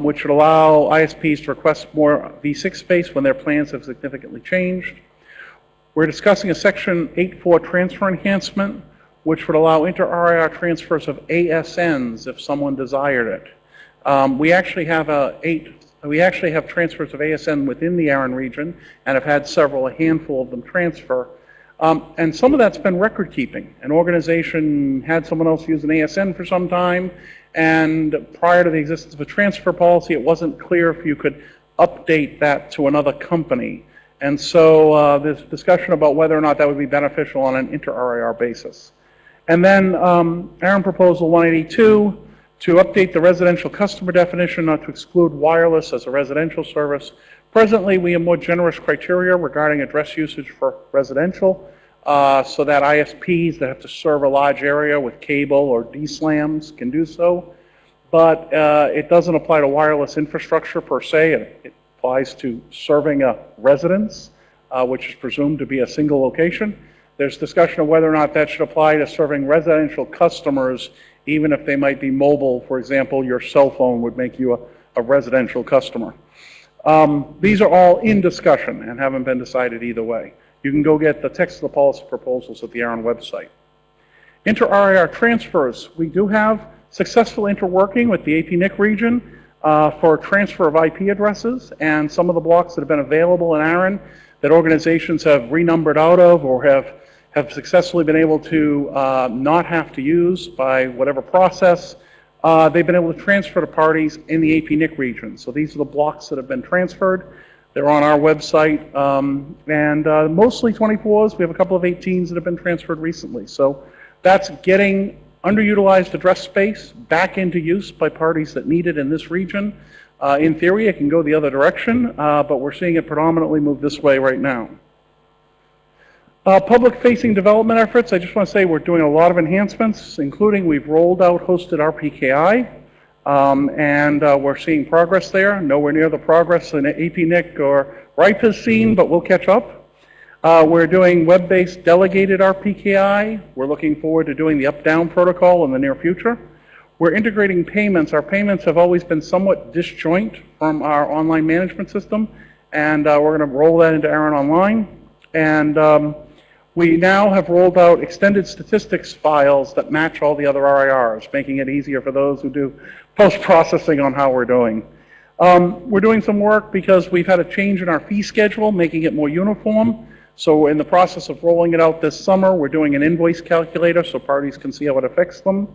which would allow ISPs to request more v6 space when their plans have significantly changed. We're discussing a section 8.4 transfer enhancement, which would allow inter-RIR transfers of ASNs if someone desired it. We actually have transfers of ASN within the ARIN region and have had a handful of them transfer. And some of that's been record keeping. An organization had someone else use an ASN for some time, and prior to the existence of a transfer policy, it wasn't clear if you could update that to another company. And so there's discussion about whether or not that would be beneficial on an inter-RIR basis. And then ARIN Proposal 182, to update the residential customer definition not to exclude wireless as a residential service. Presently, we have more generous criteria regarding address usage for residential, so that ISPs that have to serve a large area with cable or DSLAMs can do so. But it doesn't apply to wireless infrastructure per se. It applies to serving a residence, which is presumed to be a single location. There's discussion of whether or not that should apply to serving residential customers, even if they might be mobile. For example, your cell phone would make you a residential customer. These are all in discussion and haven't been decided either way. You can go get the text of the policy proposals at the ARIN website. Inter-RIR transfers. We do have successful interworking with the APNIC region for transfer of IP addresses, and some of the blocks that have been available in ARIN that organizations have renumbered out of or have successfully been able to not have to use by whatever process, they've been able to transfer to parties in the APNIC region. So these are the blocks that have been transferred. They're on our website, and mostly 24s. We have a couple of 18s that have been transferred recently. So that's getting underutilized address space back into use by parties that need it in this region. In theory, it can go the other direction, but we're seeing it predominantly move this way right now. Public-facing development efforts, I just want to say we're doing a lot of enhancements, including we've rolled out hosted RPKI, and we're seeing progress there. Nowhere near the progress in APNIC or RIPE has seen, but we'll catch up. We're doing web-based delegated RPKI. We're looking forward to doing the up-down protocol in the near future. We're integrating payments. Our payments have always been somewhat disjoint from our online management system, and we're going to roll that into ARIN Online. And we now have rolled out extended statistics files that match all the other RIRs, making it easier for those who do post-processing on how we're doing. We're doing some work because we've had a change in our fee schedule, making it more uniform. So we're in the process of rolling it out this summer. We're doing an invoice calculator so parties can see how it affects them.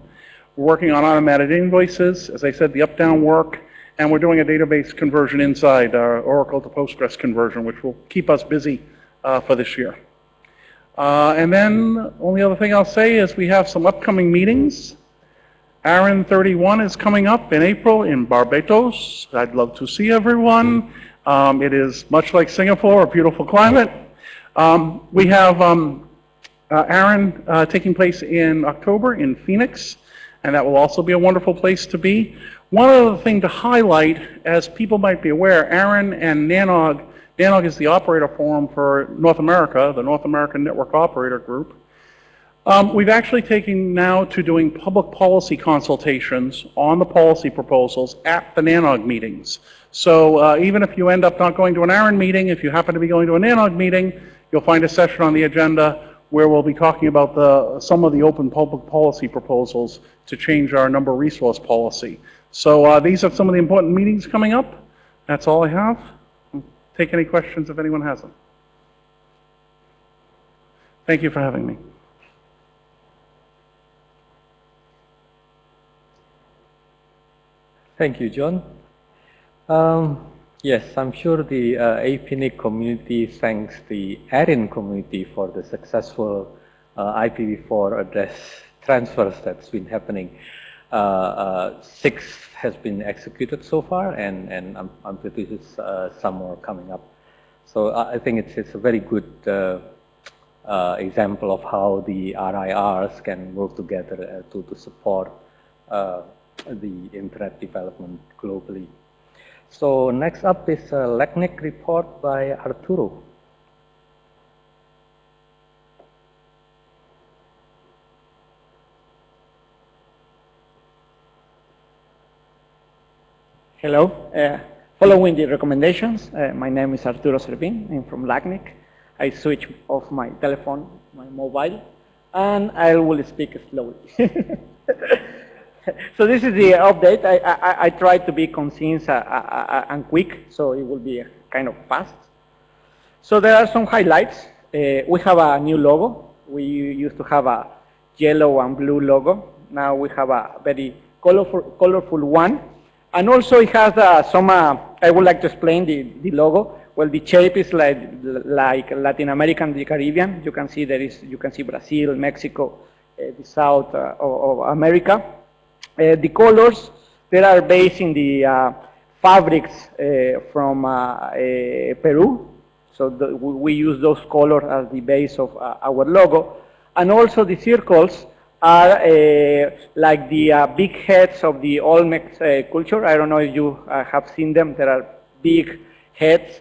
We're working on automated invoices, as I said, the up-down work, and we're doing a database conversion inside our Oracle to Postgres conversion, which will keep us busy for this year. And then, only other thing I'll say is we have some upcoming meetings. ARIN 31 is coming up in April in Barbados. I'd love to see everyone. It is much like Singapore, a beautiful climate. We have ARIN taking place in October in Phoenix, and that will also be a wonderful place to be. One other thing to highlight, as people might be aware, ARIN and NANOG, NANOG is the operator forum for North America, the North American Network Operator Group. We've actually taken now to doing public policy consultations on the policy proposals at the NANOG meetings. So even if you end up not going to an ARIN meeting, if you happen to be going to a NANOG meeting, you'll find a session on the agenda where we'll be talking about some of the open public policy proposals to change our number resource policy. So these are some of the important meetings coming up. That's all I have. Take any questions if anyone has them. Thank you for having me. Thank you, John. Yes, I'm sure the APNIC community thanks the ARIN community for the successful IPv4 address transfers that's been happening. 6 has been executed so far, and I'm pretty sure some more coming up. So I think it's a very good example of how the RIRs can work together to support the internet development globally. So next up is a LACNIC report by Arturo. Hello. Following the recommendations, my name is Arturo Servin. I'm from LACNIC. I switch off my telephone, my mobile, and I will speak slowly. So this is the update. I try to be concise and quick, so it will be kind of fast. So there are some highlights. We have a new logo. We used to have a yellow and blue logo. Now we have a very colorful one. And also it has some, I would like to explain the logo. Well, the shape is like Latin American, the Caribbean. You can see you can see Brazil, Mexico, the South of America. The colors, they are based in the fabrics from Peru. So we use those colors as the base of our logo. And also the circles are like the big heads of the Olmec culture. I don't know if you have seen them. There are big heads,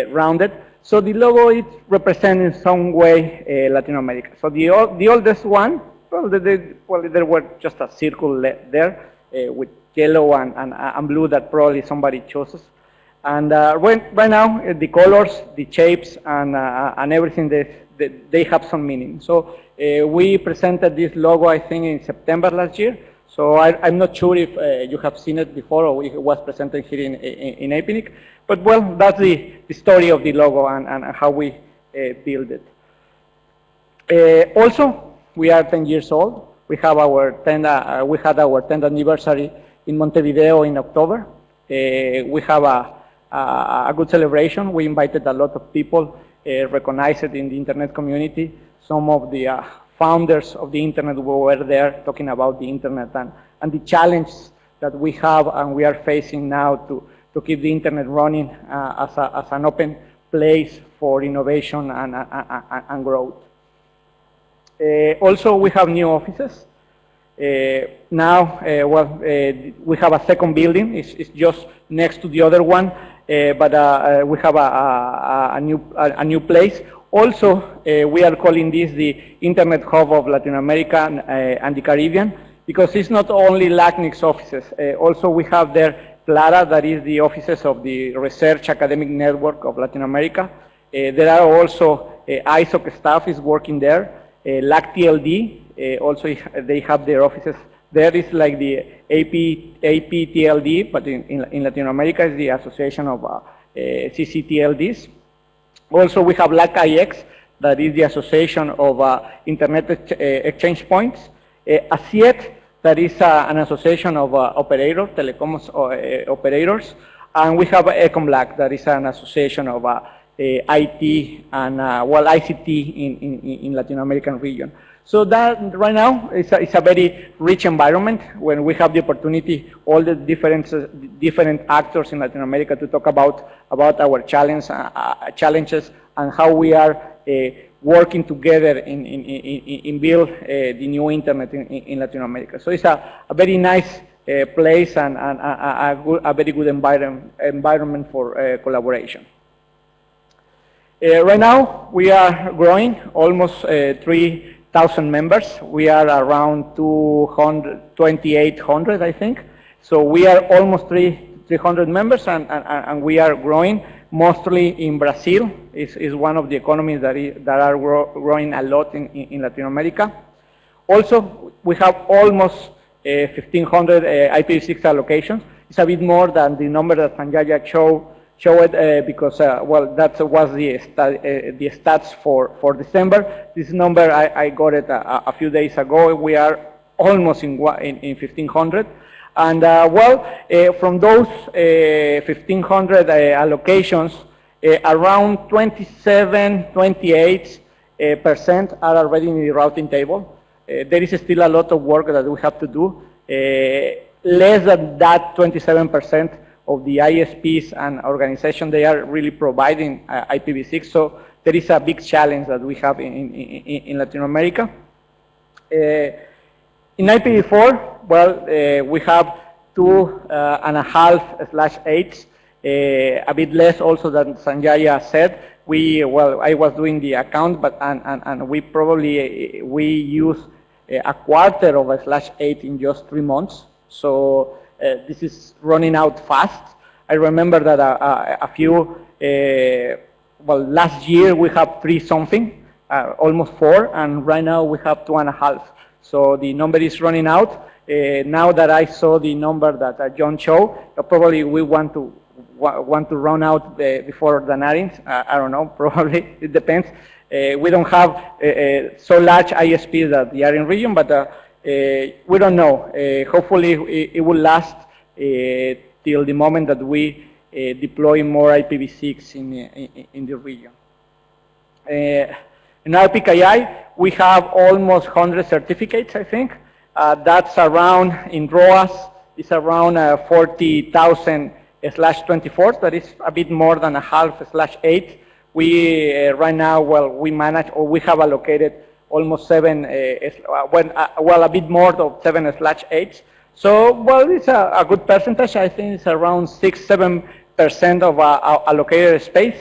rounded. So the logo is representing in some way Latin America. So the oldest one, well, there were just a circle there with yellow and blue that probably somebody chose. And right now, the colors, the shapes, and everything, they have some meaning. So we presented this logo, I think, in September last year. So I'm not sure if you have seen it before or it was presented here in APNIC. But well, that's the story of the logo and how we build it. Also, we are 10 years old. We have we had our 10th anniversary in Montevideo in October. We have a good celebration. We invited a lot of people, recognized in the internet community. Some of the founders of the internet were there talking about the internet and the challenges that we have and we are facing now to keep the internet running as an open place for innovation and growth. Also, we have new offices. Now, we have a second building. It's just next to the other one, but we have a new place. Also, we are calling this the Internet Hub of Latin America and the Caribbean, because it's not only LACNIC's offices. Also, we have there Clara, that is the offices of the Research Academic Network of Latin America. There are also ISOC staff is working there. LACTLD, also they have their offices. There is like the APTLD, but in Latin America is the Association of CCTLDs. Also we have LACIX, that is the Association of Internet Exchange Points. ASIET, that is an association of telecom operators, and we have EconBlack, that is an association of IT and ICT in Latin American region. So that right now it's a very rich environment when we have the opportunity, all the different actors in Latin America, to talk about our challenges and how we are working together in build the new internet in Latin America. So it's a very nice place and a very good environment for collaboration. Right now we are growing almost 3,000 members. We are around 2,800, I think. So we are almost 300 members, and we are growing. Mostly in Brazil is one of the economies that are growing a lot in Latin America. Also, we have almost 1,500 IPv6 allocations. It's a bit more than the number that Sanjaya showed because well, that was the stats for December. This number I got it a few days ago. We are almost in 1,500. And well, from those 1,500 allocations, around 28% are already in the routing table. There is still a lot of work that we have to do. Less than that 27% of the ISPs and organizations, they are really providing IPv6. So there is a big challenge that we have in Latin America. In IPv4, well, we have 2.5/8, a bit less also than Sanjaya said. I was doing the account, but and we probably use a quarter of /8 in just 3 months. So this is running out fast. I remember that last year we have 3 something, almost 4, and right now we have 2.5. So the number is running out. Now that I saw the number that John showed, probably we want to run out before the ARINs. I don't know, probably, it depends. We don't have so large ISPs that the ARIN region, but we don't know. Hopefully it will last till the moment that we deploy more IPv6 in the region. In RPKI, we have almost 100 certificates, I think. That's around, in ROAS, it's around 40,000/24. That is a bit more than a half /8. We, right now, well, we manage, or we have allocated almost 7, a bit more of 7/8. So, well, it's a good percentage. I think it's around 6–7% of our allocated space.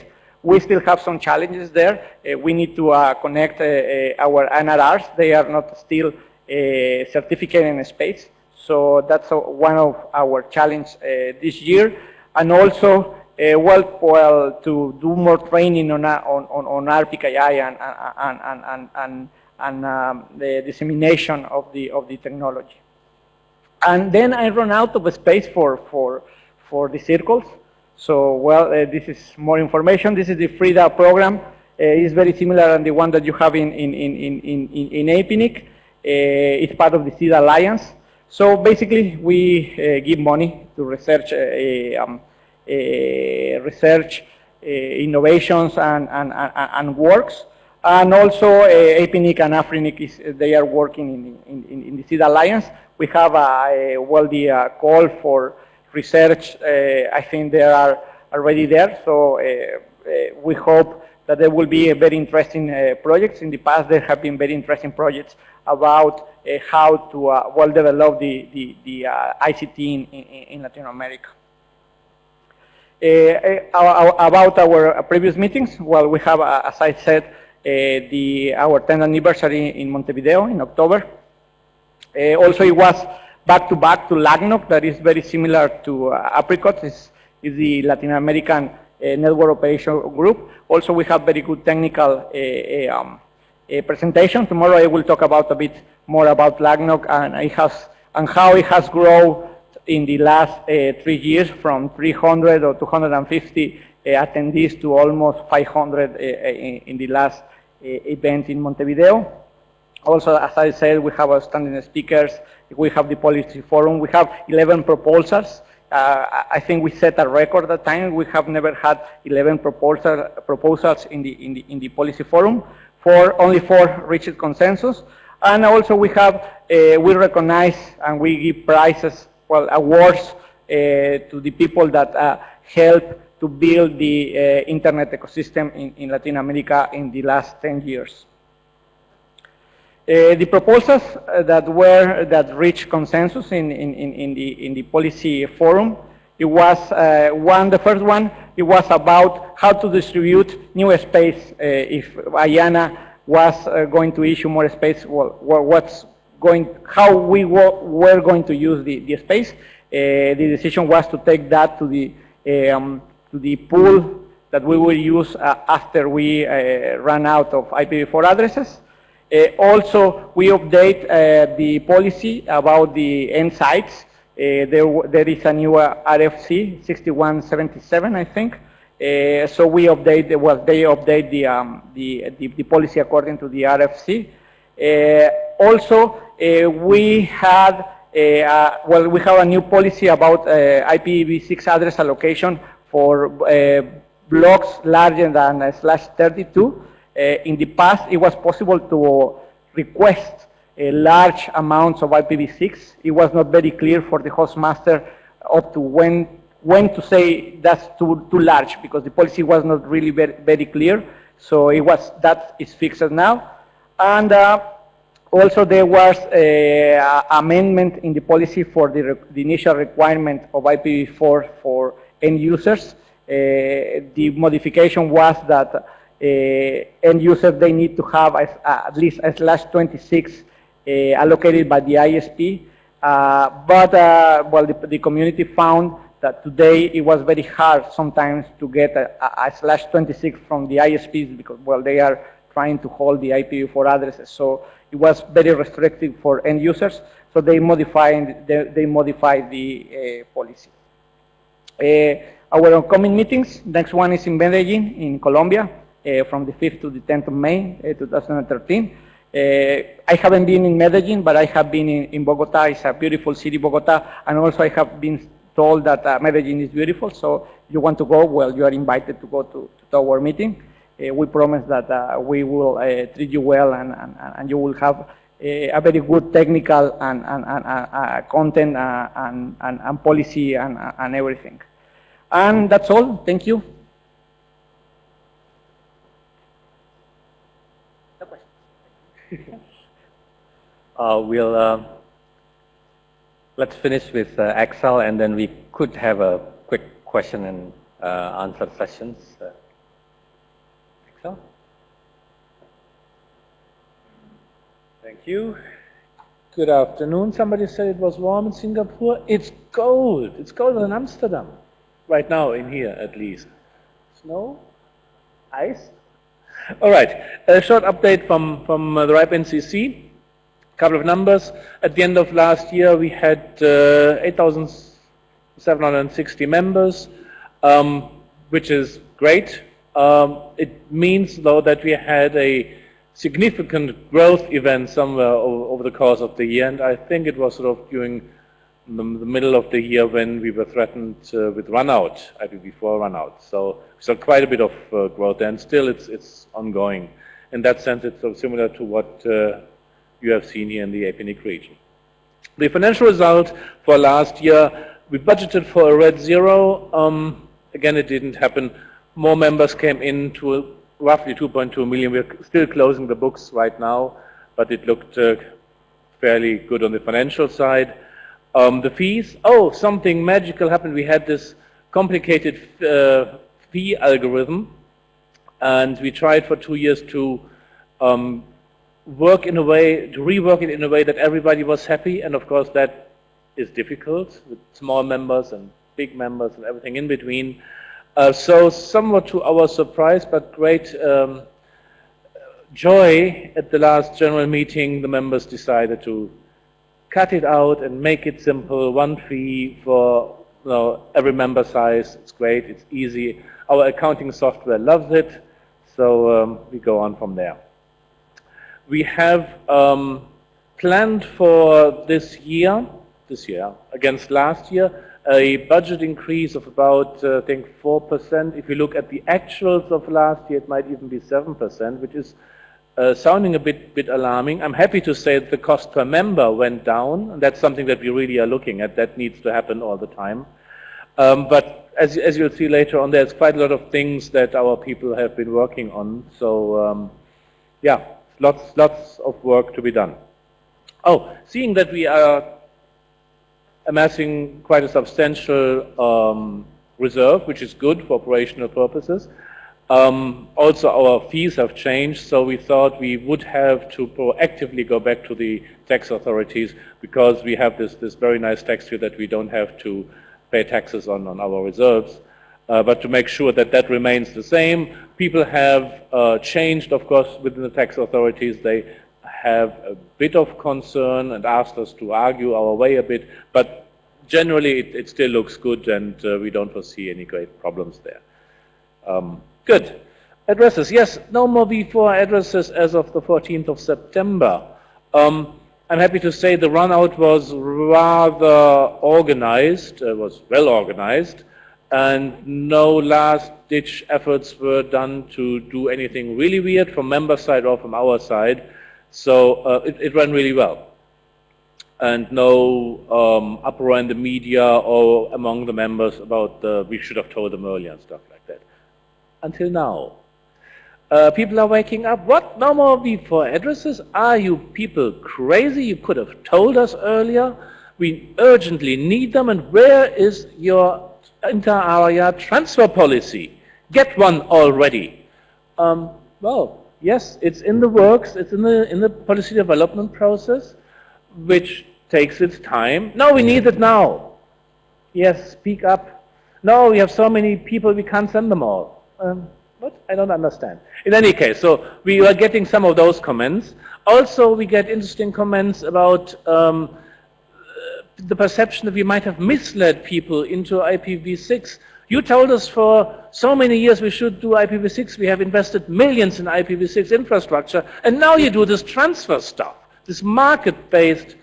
We still have some challenges there. We need to connect our NRRs. They are not still certificated in space. So that's one of our challenges this year. And also, to do more training on RPKI and the dissemination of the technology. And then I run out of space for the circles. So, well, this is more information. This is the FRIDA program. It's very similar to the one that you have in APNIC. It's part of the SIDA Alliance. So basically, we give money to research, innovations and works. And also, APNIC and AFRINIC, they are working in the SIDA Alliance. We have the call for research. I think they are already there. So we hope that there will be a very interesting projects. In the past, there have been very interesting projects about how to develop the ICT in Latin America. About our previous meetings, well, we have, as I said, our 10th anniversary in Montevideo in October. Also, it was back-to-back to LACNIC, that is very similar to APRICOT, is the Latin American Network Operation Group. Also, we have very good technical presentation. Tomorrow I will talk about a bit more about LACNIC and how it has grown in the last 3 years from 300 or 250 attendees to almost 500 in the last event in Montevideo. Also, as I said, we have outstanding speakers. We have the policy forum. We have 11 proposals. I think we set a record at the time. We have never had 11 proposals in the policy forum. Only 4 reached consensus. And also we have, we recognize and we give prizes, well, awards to the people that help to build the internet ecosystem in Latin America in the last 10 years. The proposals that reached consensus in the policy forum, it was the first one, it was about how to distribute new space if IANA was going to issue more space, well, how we were going to use the space. The decision was to take that to the pool that we will use after we run out of IPv4 addresses. Also, we update the policy about the end sites. There is a new RFC 6177, I think. So we update. Well, they update the policy according to the RFC. Also, we had we have a new policy about IPv6 address allocation for blocks larger than /32. In the past, it was possible to request large amounts of IPv6. It was not very clear for the host master up to when to say that's too large, because the policy was not really very clear. So that is fixed now. And also there was an amendment in the policy for the initial requirement of IPv4 for end users. The modification was that end users, they need to have at least a /26 allocated by the ISP. Well, the community found that today it was very hard sometimes to get a /26 from the ISPs because, well, they are trying to hold the IPv4 addresses. So it was very restrictive for end users. So they modified the policy. Our upcoming meetings, next one is in Medellin, in Colombia, from the 5th to the 10th of May, 2013. I haven't been in Medellin, but I have been in Bogota. It's a beautiful city, Bogota. And also I have been told that Medellin is beautiful. So if you want to go, well, you are invited to go to our meeting. We promise that we will treat you well and you will have a very good technical and content and policy and everything. And that's all. Thank you. Let's finish with Axel, and then we could have a quick question and answer sessions. Axel? Thank you. Good afternoon. Somebody said it was warm in Singapore. It's cold. It's colder than Amsterdam. Right now, in here at least. Snow? Ice? All right. A short update from the RIPE NCC. A couple of numbers. At the end of last year, we had 8,760 members, which is great. It means, though, that we had a significant growth event somewhere over the course of the year, and I think it was sort of during the middle of the year when we were threatened with runout, IPv4 runout. So quite a bit of growth, and still it's ongoing. In that sense, it's sort of similar to what you have seen here in the APNIC region. The financial result for last year, we budgeted for a red zero. Again, it didn't happen. More members came in to roughly 2.2 million. We're still closing the books right now, but it looked fairly good on the financial side. The fees, something magical happened. We had this complicated fee algorithm, and we tried for 2 years to rework it in a way that everybody was happy, and of course that is difficult with small members and big members and everything in between. So somewhat to our surprise, but great joy, at the last general meeting, the members decided to cut it out and make it simple, one fee for every member size. It's great, it's easy. Our accounting software loves it, so we go on from there. We have planned for this year against last year, a budget increase of about, I think, 4%. If you look at the actuals of last year, it might even be 7%, which is sounding a bit alarming. I'm happy to say that the cost per member went down, and that's something that we really are looking at. That needs to happen all the time. But as you'll see later on, there's quite a lot of things that our people have been working on. So yeah, lots of work to be done. Oh, seeing that we are amassing quite a substantial reserve, which is good for operational purposes. Also, our fees have changed, so we thought we would have to proactively go back to the tax authorities, because we have this very nice tax here that we don't have to pay taxes on our reserves. But to make sure that that remains the same, people have changed, of course, within the tax authorities. They have a bit of concern and asked us to argue our way a bit, but generally it still looks good, and we don't foresee any great problems there. Good. Addresses. Yes, no more V4 addresses as of the 14th of September. I'm happy to say the run-out was rather organized, was well organized, and no last-ditch efforts were done to do anything really weird from member side or from our side. So it ran really well. And no uproar in the media or among the members about we should have told them earlier and stuff like that. Until now. People are waking up. What? No more V4 addresses? Are you people crazy? You could have told us earlier. We urgently need them. And where is your inter-area transfer policy? Get one already. Well, yes, it's in the works. It's in the policy development process, which takes its time. No, we need it now. Yes, speak up. No, we have so many people, we can't send them all. What? I don't understand. In any case, so we are getting some of those comments. Also, we get interesting comments about the perception that we might have misled people into IPv6. You told us for so many years we should do IPv6. We have invested millions in IPv6 infrastructure, and now you do this transfer stuff, this market-based.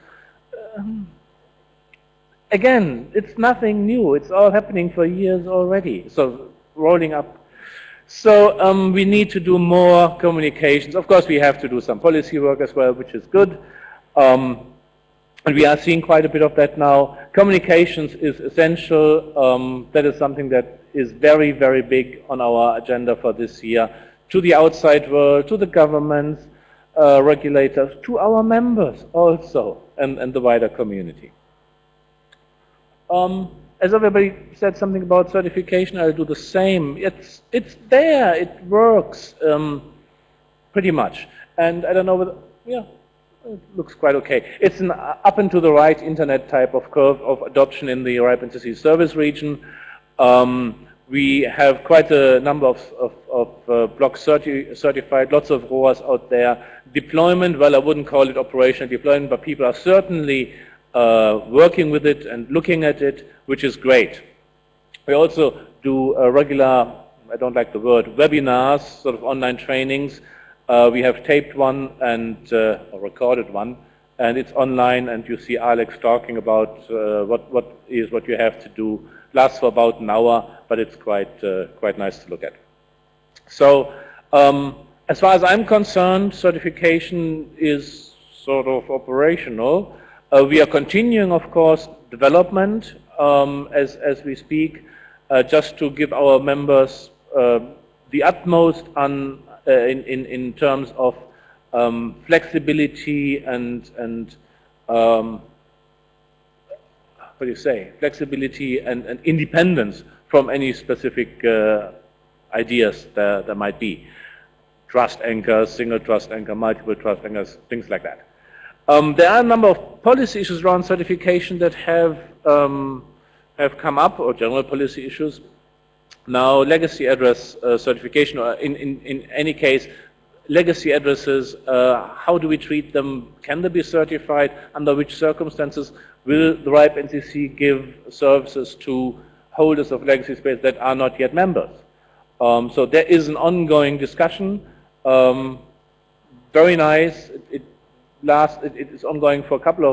Again, it's nothing new. It's all happening for years already. So rolling up. So we need to do more communications. Of course, we have to do some policy work as well, which is good. And we are seeing quite a bit of that now. Communications is essential. That is something that is very, very big on our agenda for this year. To the outside world, to the governments, regulators, to our members also, and the wider community. As everybody said something about certification, I'll do the same. It's there, it works pretty much. And I don't know whether, yeah, it looks quite okay. It's an up and to the right internet type of curve of adoption in the RIPE NCC service region. We have quite a number of blocks certified, lots of ROAs out there. Deployment, well, I wouldn't call it operational deployment, but people are certainly working with it and looking at it, which is great. We also do regular, I don't like the word, webinars, sort of online trainings. We have taped one and or recorded one, and it's online, and you see Alex talking about what you have to do. Lasts for about an hour, but it's quite nice to look at. So as far as I'm concerned, certification is sort of operational. We are continuing, of course, development as we speak, just to give our members the utmost in terms of flexibility and what do you say? Flexibility and independence from any specific ideas there might be. Trust anchors, single trust anchor, multiple trust anchors, things like that. There are a number of policy issues around certification that have come up, or general policy issues. Now, legacy address certification, or in any case, legacy addresses, how do we treat them? Can they be certified? Under which circumstances will the RIPE NCC give services to holders of legacy space that are not yet members? So there is an ongoing discussion. very nice. It is ongoing for a couple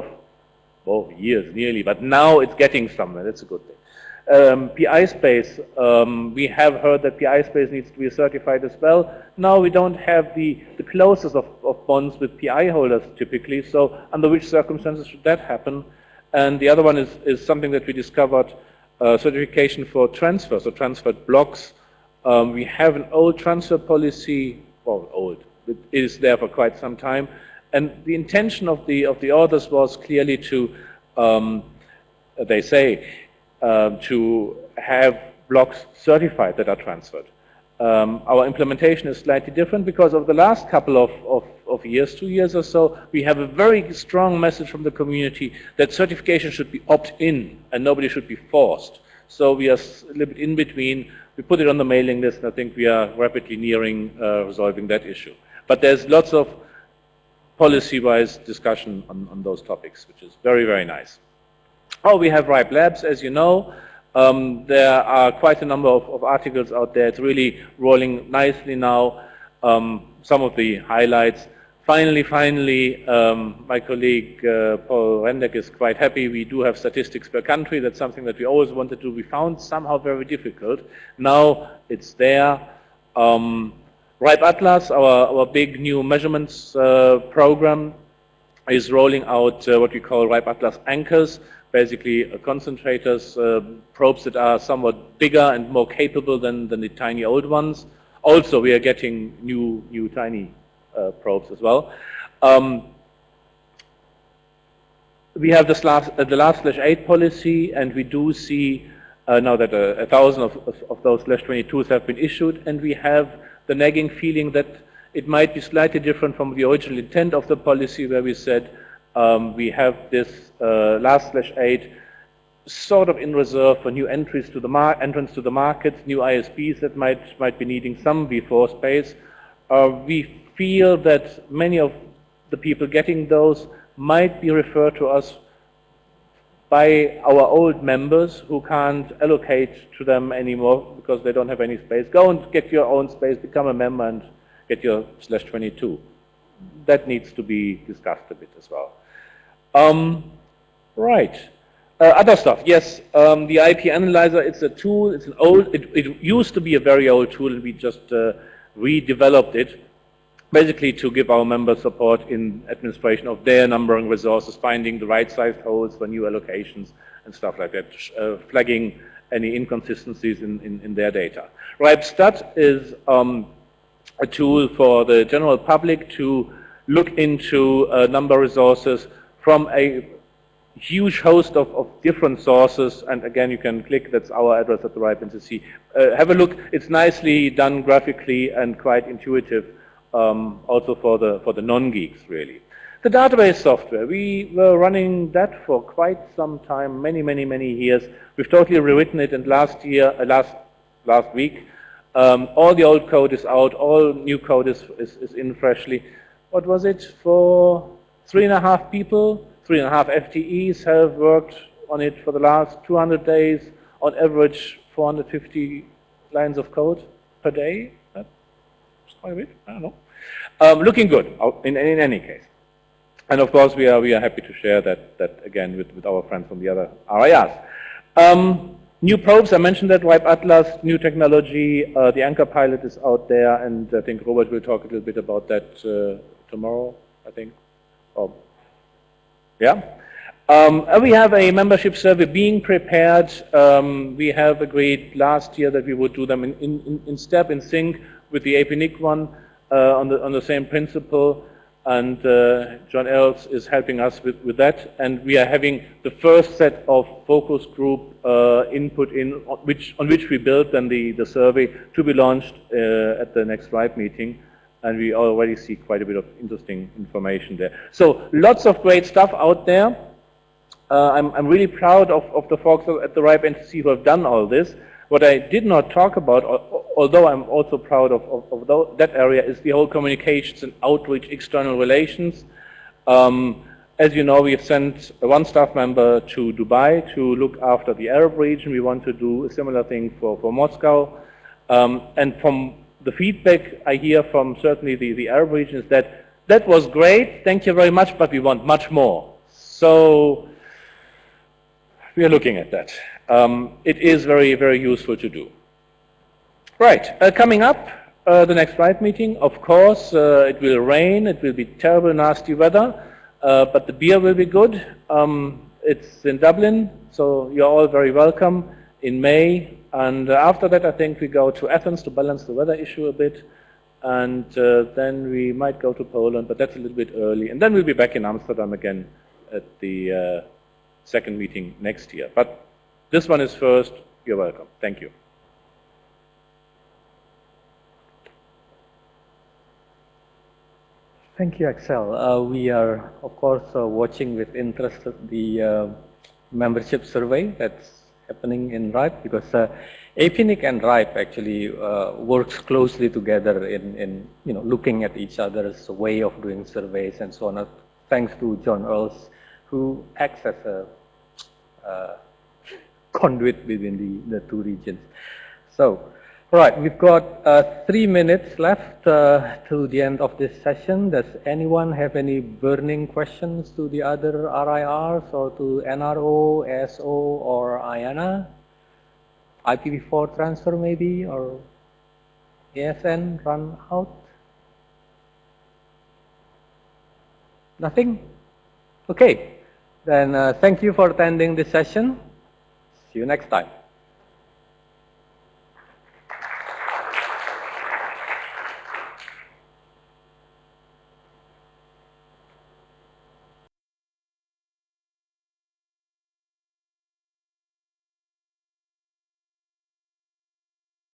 of years nearly, but now it's getting somewhere. That's a good thing. PI space, we have heard that PI space needs to be certified as well. Now we don't have the closest of bonds with PI holders typically, so under which circumstances should that happen? And the other one is something that we discovered, certification for transfers, so transferred blocks. We have an old transfer policy, well, old, it is there for quite some time, and the intention of the authors was clearly to, they say, to have blocks certified that are transferred. Our implementation is slightly different because of the last couple of years, 2 years or so, we have a very strong message from the community that certification should be opt-in and nobody should be forced. So we are a little bit in between. We put it on the mailing list, and I think we are rapidly nearing resolving that issue. But there's lots of policy-wise discussion on those topics, which is very, very nice. Oh, we have RIPE Labs, as you know. There are quite a number of articles out there. It's really rolling nicely now. Some of the highlights. Finally, my colleague Paul Rendek is quite happy. We do have statistics per country. That's something that we always wanted to. We found somehow very difficult. Now it's there. RIPE Atlas, our big new measurements program, is rolling out what we call RIPE Atlas anchors, basically concentrators, probes that are somewhat bigger and more capable than the tiny old ones. Also, we are getting new tiny probes as well. We have the last /8 policy, and we do see now that 1,000 of those /22s have been issued, and we have the nagging feeling that it might be slightly different from the original intent of the policy, where we said we have this last /8 sort of in reserve for new entries to the entrance to the market, new ISPs that might be needing some V4 space. We feel that many of the people getting those might be referred to us by our old members who can't allocate to them anymore because they don't have any space. Go and get your own space, become a member, and get your /22. That needs to be discussed a bit as well. Right. Other stuff, yes. The IP analyzer, it's a tool. It's an old. It used to be a very old tool, and we just redeveloped it, basically to give our members support in administration of their numbering resources, finding the right sized holes for new allocations and stuff like that, flagging any inconsistencies in their data. RIPE-STAT is a tool for the general public to look into number resources from a huge host of different sources, and again you can click, that's our address at the RIPE and to see. Have a look, it's nicely done graphically and quite intuitive, also for the non-geeks really. The database software, we were running that for quite some time, many years. We've totally rewritten it, and last week, all the old code is out, all new code is in freshly. What was it? For 3.5 people, 3.5 FTEs have worked on it for the last 200 days, on average 450 lines of code per day. That's quite a bit, I don't know. Looking good in any case. And of course we are happy to share that again with our friends from the other RIRs. New probes, I mentioned that, RIPE Atlas, new technology, the Anchor pilot is out there, and I think Robert will talk a little bit about that tomorrow, I think. Yeah. And we have a membership survey being prepared. We have agreed last year that we would do them in step, in sync with the APNIC one, on the same principle. And John Els is helping us with that. And we are having the first set of focus group input on which we built then the survey to be launched at the next RIPE meeting. And we already see quite a bit of interesting information there. So lots of great stuff out there. I'm really proud of the folks at the RIPE NTC who have done all this. What I did not talk about, although I'm also proud of that area, is the whole communications and outreach, external relations. As you know, we have sent one staff member to Dubai to look after the Arab region. We want to do a similar thing for Moscow. And from the feedback I hear from certainly the Arab region is that that was great, thank you very much, but we want much more. So we are looking at that. It is very, very useful to do. Right, coming up, the next RIPE meeting, of course, it will rain, it will be terrible, nasty weather, but the beer will be good. It's in Dublin, so you're all very welcome in May. And after that, I think we go to Athens to balance the weather issue a bit. And then we might go to Poland, but that's a little bit early. And then we'll be back in Amsterdam again at the second meeting next year. But this one is first. You're welcome. Thank you. Thank you, Axel. We are, of course, watching with interest the membership survey that's happening in RIPE, because APNIC and RIPE actually works closely together in looking at each other's way of doing surveys and so on. Thanks to John Earls, who acts as a conduit within the two regions. So, all right, we've got 3 minutes left to the end of this session. Does anyone have any burning questions to the other RIRs or to NRO, ASO, or IANA? IPv4 transfer maybe, or ASN run out? Nothing? Okay, then thank you for attending this session. See you next time.